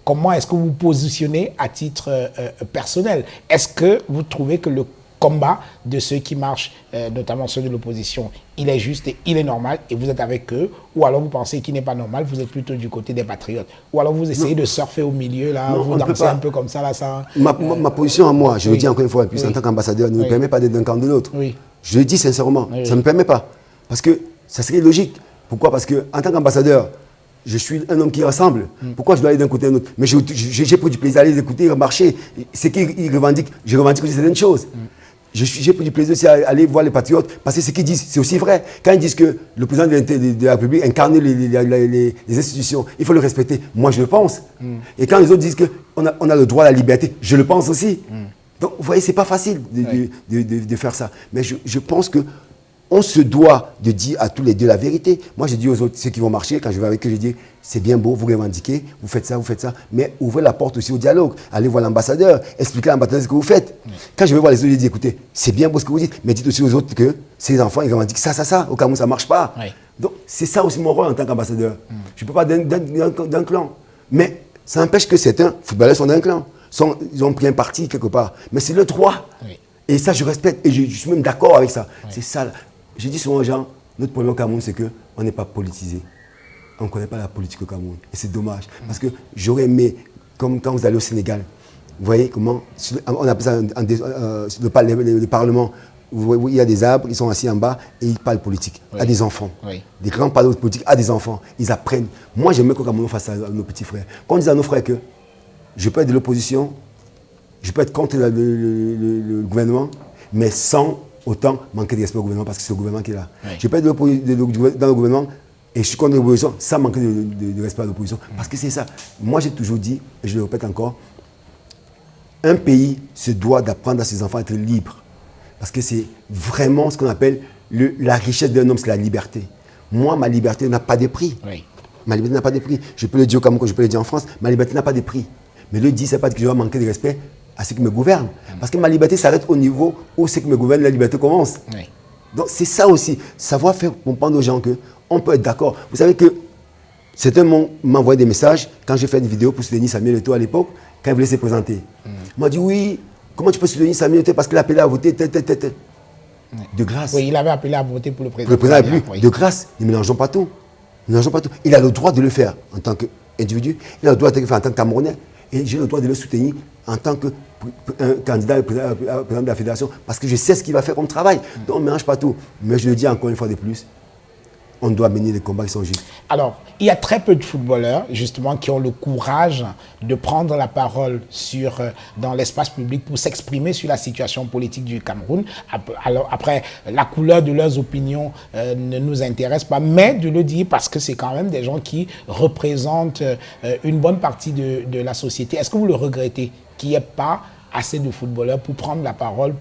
comment est-ce que vous vous positionnez à titre personnel. Est-ce que vous trouvez que le combat de ceux qui marchent, notamment ceux de l'opposition, il est juste et il est normal et vous êtes avec eux, ou alors vous pensez qu'il n'est pas normal, vous êtes plutôt du côté des patriotes, ou alors vous essayez de surfer au milieu, là, vous dansez un peu comme ça, là, ça... Ma position à moi, je le dis encore une fois, puis en tant qu'ambassadeur, ne me permet pas d'être d'un camp de l'autre. Je le dis sincèrement, ça ne me permet pas, parce que ça serait logique. Pourquoi? Parce qu'en tant qu'ambassadeur, je suis un homme qui rassemble. Pourquoi je dois aller d'un côté à l'autre? Mais j'ai pris du plaisir à les écouter, marcher. C'est qu'ils revendiquent, je revendique aussi certaines choses. J'ai pris du plaisir aussi à aller voir les patriotes, parce que ce qu'ils disent, c'est aussi vrai. Quand ils disent que le président de la République incarne les institutions, il faut le respecter. Moi, je le pense. Et quand les autres disent qu'on a le droit à la liberté, je le pense aussi. Donc, vous voyez, ce n'est pas facile de faire ça. Mais je pense qu'on se doit de dire à tous les deux la vérité. Moi, je dis aux autres, ceux qui vont marcher, quand je vais avec eux, je dis, c'est bien beau, vous revendiquez, vous faites ça, mais ouvrez la porte aussi au dialogue. Allez voir l'ambassadeur, expliquez à l'ambassadeur ce que vous faites. Quand je vais voir les autres, je dis, écoutez, c'est bien beau ce que vous dites, mais dites aussi aux autres que ces enfants, ils revendiquent ça, au Cameroun, ça ne marche pas. Donc, c'est ça aussi mon rôle en tant qu'ambassadeur. Je ne peux pas d'un clan. Mais ça n'empêche que certains footballeurs sont d'un clan. Ils ont pris un parti quelque part. Mais c'est le droit. Et ça, je respecte, et je suis même d'accord avec ça. C'est ça. Je dis souvent aux gens, notre problème au Cameroun, c'est qu'on n'est pas politisé. On ne connaît pas la politique au Cameroun. Et c'est dommage. Parce que j'aurais aimé, comme quand vous allez au Sénégal, vous voyez comment, on appelle ça le Parlement, où il y a des arbres, ils sont assis en bas et ils parlent politique à des enfants. Des grands parlent de politique à des enfants. Ils apprennent. Moi, j'aimerais qu'au Cameroun fasse ça à nos petits frères. Quand on dit à nos frères que je peux être de l'opposition, je peux être contre le gouvernement, mais sans autant manquer de respect au gouvernement, parce que c'est le gouvernement qui est là. Je peux être dans le gouvernement et je suis contre l'opposition sans manquer de respect à l'opposition. Parce que c'est ça. Moi, j'ai toujours dit, et je le répète encore, un pays se doit d'apprendre à ses enfants à être libres. Parce que c'est vraiment ce qu'on appelle la richesse d'un homme, c'est la liberté. Moi, ma liberté n'a pas de prix. Ma liberté n'a pas de prix. Je peux le dire au Cameroun, je peux le dire en France, ma liberté n'a pas de prix. Mais le dire, ce n'est pas que je dois manquer de respect à ceux qui me gouvernent. Parce que ma liberté s'arrête au niveau où ceux qui me gouvernent, la liberté commence. Donc c'est ça aussi, savoir faire comprendre aux gens qu'on peut être d'accord. Vous savez que Certains m'ont envoyé des messages quand j'ai fait une vidéo pour soutenir Samuel Eto'o à l'époque, quand il voulait se présenter. Il m'a dit oui, comment tu peux soutenir Samuel Eto'o parce qu'il a appelé à voter, De grâce. Oui, il avait appelé à voter pour le président. Le président a plus. Oui. De grâce, ne mélangeons pas tout. Ne mélangeons pas tout. Il a le droit de le faire en tant qu'individu, il a le droit de le faire en tant que Camerounais, et j'ai le droit de le soutenir en tant que candidat à président de la fédération, parce que je sais ce qu'il va faire comme travail. Donc on ne mélange pas tout. Mais je le dis encore une fois de plus, on doit mener des combats qui sont justes. Alors, il y a très peu de footballeurs, justement, qui ont le courage de prendre la parole dans l'espace public pour s'exprimer sur la situation politique du Cameroun. Alors, après, la couleur de leurs opinions ne nous intéresse pas, mais de le dire parce que c'est quand même des gens qui représentent une bonne partie de la société. Est-ce que vous le regrettez qu'il n'y ait pas assez de footballeurs pour prendre la parole,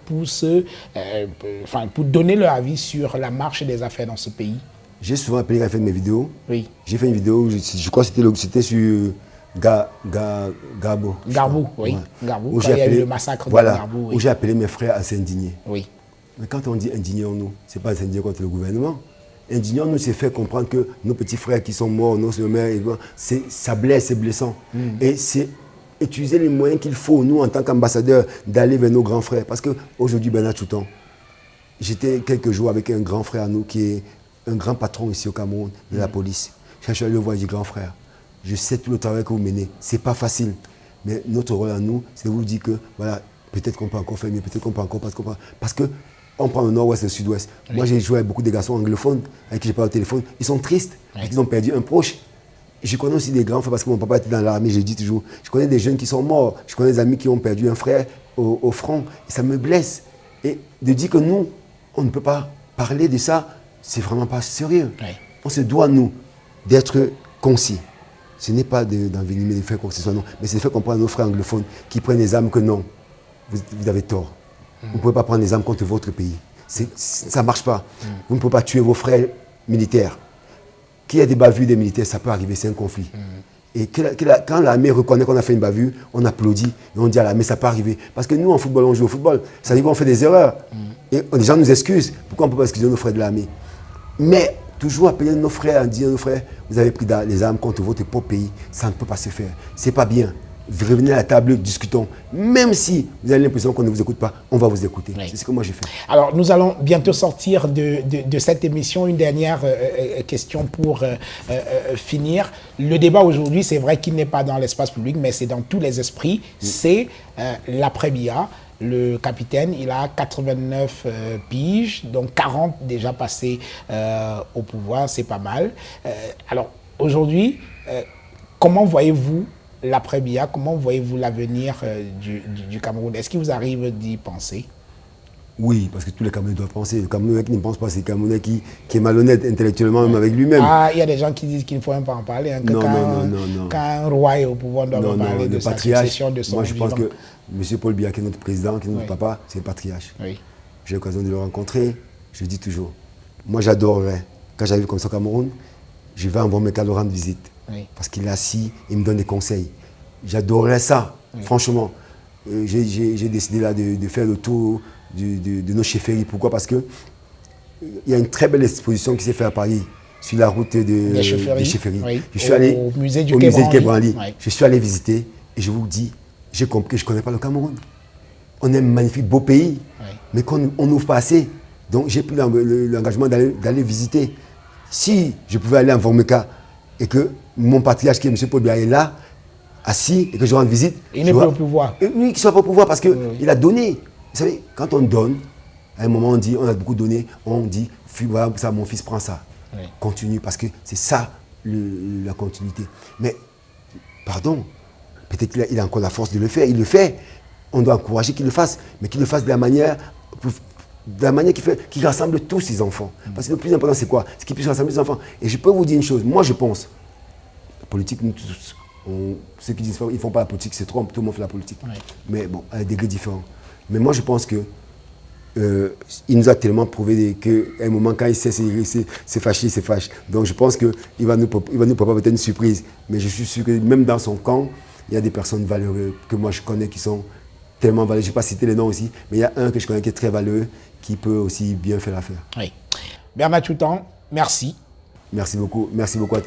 pour donner leur avis sur la marche des affaires dans ce pays? J'ai souvent appelé quand j'ai fait mes vidéos. Oui. J'ai fait une vidéo, je crois que c'était sur Garbo. Garbou, oui. Ouais. Garbou, Où quand j'ai il y a eu appelé- le massacre de voilà, Garbou. Oui. où j'ai appelé mes frères à s'indigner. Oui. Mais quand on dit indignons-nous, ce n'est pas s'indigner contre le gouvernement. Indignons-nous, c'est faire comprendre que nos petits frères qui sont morts, nos mères, ça blesse, c'est blessant. Et c'est utiliser les moyens qu'il faut, nous, en tant qu'ambassadeurs, d'aller vers nos grands frères. Parce qu'aujourd'hui, Bernard Chouton, j'étais quelques jours avec un grand frère à nous qui est un grand patron ici au Cameroun de la police. Je suis allé le voir, je dis grand frère, je sais tout le travail que vous menez, c'est pas facile. Mais notre rôle à nous, c'est de vous dire que voilà, peut-être qu'on peut encore faire mieux, peut-être qu'on peut encore parce que on prend le nord-ouest et le sud-ouest. Oui. Moi, j'ai joué avec beaucoup de garçons anglophones avec qui j'ai parlé au téléphone. Ils sont tristes parce qu'ils ont perdu un proche. Je connais aussi des grands frères parce que mon papa était dans l'armée, je dis toujours. Je connais des jeunes qui sont morts. Je connais des amis qui ont perdu un frère au front. Et ça me blesse. Et de dire que nous, on ne peut pas parler de ça, c'est vraiment pas sérieux. Oui. On se doit, nous, d'être concis. Ce n'est pas d'envenimer de faire quoi que ce soit, non. Mais c'est de faire comprendre à nos frères anglophones qui prennent les armes que non, vous avez tort. Vous ne pouvez pas prendre les armes contre votre pays. Ça ne marche pas. Vous ne pouvez pas tuer vos frères militaires. Qu'il y ait des bavures des militaires, ça peut arriver, c'est un conflit. Et quand l'armée reconnaît qu'on a fait une bavure, on applaudit et on dit à l'armée, ça peut arriver. Parce que nous, en football, on joue au football. Ça veut dire qu'on fait des erreurs. Et les gens nous excusent. Pourquoi on ne peut pas excuser nos frères de l'armée? Mais toujours appeler nos frères, dire à nos frères, vous avez pris les armes contre votre propre pays, ça ne peut pas se faire. Ce n'est pas bien. Revenez à la table, discutons. Même si vous avez l'impression qu'on ne vous écoute pas, on va vous écouter. Oui. C'est ce que moi j'ai fait. Alors, nous allons bientôt sortir de cette émission. Une dernière question pour finir. Le débat aujourd'hui, c'est vrai qu'il n'est pas dans l'espace public, mais c'est dans tous les esprits. C'est l'après-Biya. Le capitaine, il a 89 piges, donc 40 déjà passés au pouvoir, c'est pas mal. Alors, aujourd'hui, comment voyez-vous l'après-Biya, comment voyez-vous l'avenir du Cameroun? Est-ce qu'il vous arrive d'y penser? Oui, parce que tous les Camerounais doivent penser. Le Camerounais qui ne pense pas, c'est le Camerounais qui est malhonnête intellectuellement, même avec lui-même. Ah, il y a des gens qui disent qu'il ne faut même pas en parler. Hein, que non. Quand un roi est au pouvoir, on doit parler de sa succession, de son Moi, je pense vivant. que M. Paul Biya, qui est notre président, qui est notre papa, c'est le patriarche. Oui. J'ai l'occasion de le rencontrer, je le dis toujours. Moi, j'adorerais, quand j'arrive comme ça au Cameroun, je vais envoyer mes cas de rendre visite. Oui. Parce qu'il est assis, il me donne des conseils. J'adorerais ça, franchement. J'ai décidé là de faire le tour de nos chefferies. Pourquoi? Parce qu'il y a une très belle exposition qui s'est faite à Paris, sur la route des chefferies. Oui. Je suis allé au musée du Quai Branly. Oui. Je suis allé visiter et je vous dis, j'ai compris que je ne connais pas le Cameroun. On est un magnifique, beau pays, mais qu'on n'ouvre pas assez. Donc j'ai pris l'engagement d'aller visiter. Si je pouvais aller en Vormeka et que mon patriarche, qui est M. Paul Biya, est là, assis, et que je rende visite. Il n'est plus au pouvoir. Lui, qui ne soit pas au pouvoir parce qu'il a donné. Vous savez, quand on donne, à un moment on dit, on a beaucoup donné, on dit, voilà, ça, mon fils prend ça. Oui. Continue, parce que c'est ça la continuité. Mais, pardon, peut-être qu'il a encore la force de le faire, il le fait. On doit encourager qu'il le fasse, mais qu'il le fasse de la manière qui rassemble tous ses enfants. Parce que le plus important, c'est quoi? C'est qu'il puisse rassembler ses enfants. Et je peux vous dire une chose, moi je pense, la politique, nous tous, ceux qui disent qu'ils ne font pas la politique, c'est trop, tout le monde fait la politique. Oui. Mais bon, à des degrés différents. Mais moi je pense que il nous a tellement prouvé qu'à un moment, quand il sait c'est fâché, il se fâche. Donc je pense qu'il va nous préparer peut-être une surprise. Mais je suis sûr que même dans son camp, il y a des personnes valeureuses que moi je connais qui sont tellement valeureuses. Je ne vais pas citer les noms aussi, mais il y a un que je connais qui est très valeureux, qui peut aussi bien faire l'affaire. Oui. Bernard Chouton, merci. Merci beaucoup. Merci beaucoup à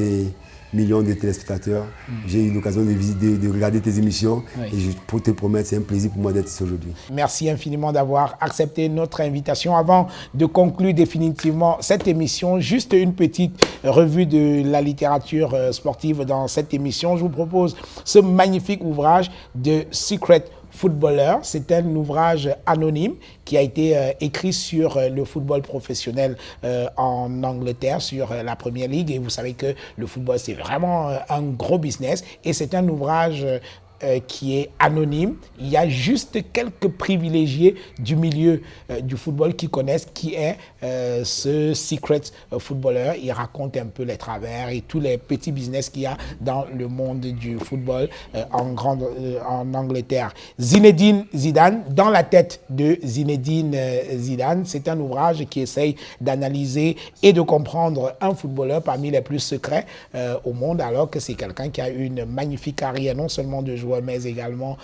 millions de téléspectateurs. J'ai eu l'occasion de regarder tes émissions. Oui. Et je peux te promettre, c'est un plaisir pour moi d'être ici aujourd'hui. Merci infiniment d'avoir accepté notre invitation. Avant de conclure définitivement cette émission, juste une petite revue de la littérature sportive dans cette émission. Je vous propose ce magnifique ouvrage de Secret Footballer. C'est un ouvrage anonyme qui a été écrit sur le football professionnel en Angleterre, sur la Premier League. Et vous savez que le football, c'est vraiment un gros business. Et c'est un ouvrage qui est anonyme. Il y a juste quelques privilégiés du milieu du football qui connaissent qui est ce Secret Footballer. Il raconte un peu les travers et tous les petits business qu'il y a dans le monde du football en Angleterre. Zinedine Zidane, dans la tête de Zinedine Zidane, c'est un ouvrage qui essaye d'analyser et de comprendre un footballeur parmi les plus secrets au monde, alors que c'est quelqu'un qui a une magnifique carrière, non seulement de joueur, mais également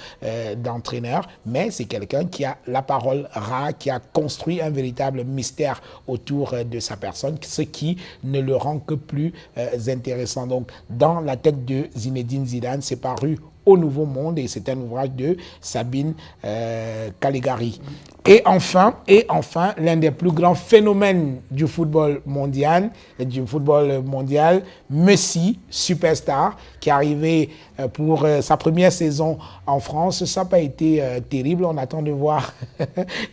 d'entraîneur, mais c'est quelqu'un qui a la parole rare, qui a construit un véritable mystère autour de sa personne, ce qui ne le rend que plus intéressant. Donc, dans la tête de Zinedine Zidane, c'est paru au Nouveau Monde et c'est un ouvrage de Sabine Caligari. Et enfin, l'un des plus grands phénomènes du football mondial, Messi, superstar, qui est arrivé pour sa première saison en France. Ça n'a pas été terrible. On attend de voir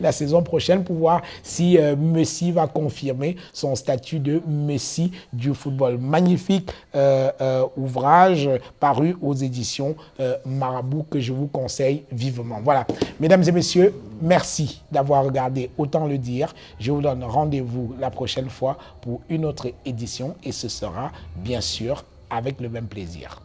la saison prochaine pour voir si Messi va confirmer son statut de Messi du football. Magnifique ouvrage paru aux éditions Marabout que je vous conseille vivement. Voilà, mesdames et messieurs, merci d'avoir regardé Autant le dire. Je vous donne rendez-vous la prochaine fois pour une autre édition et ce sera bien sûr avec le même plaisir.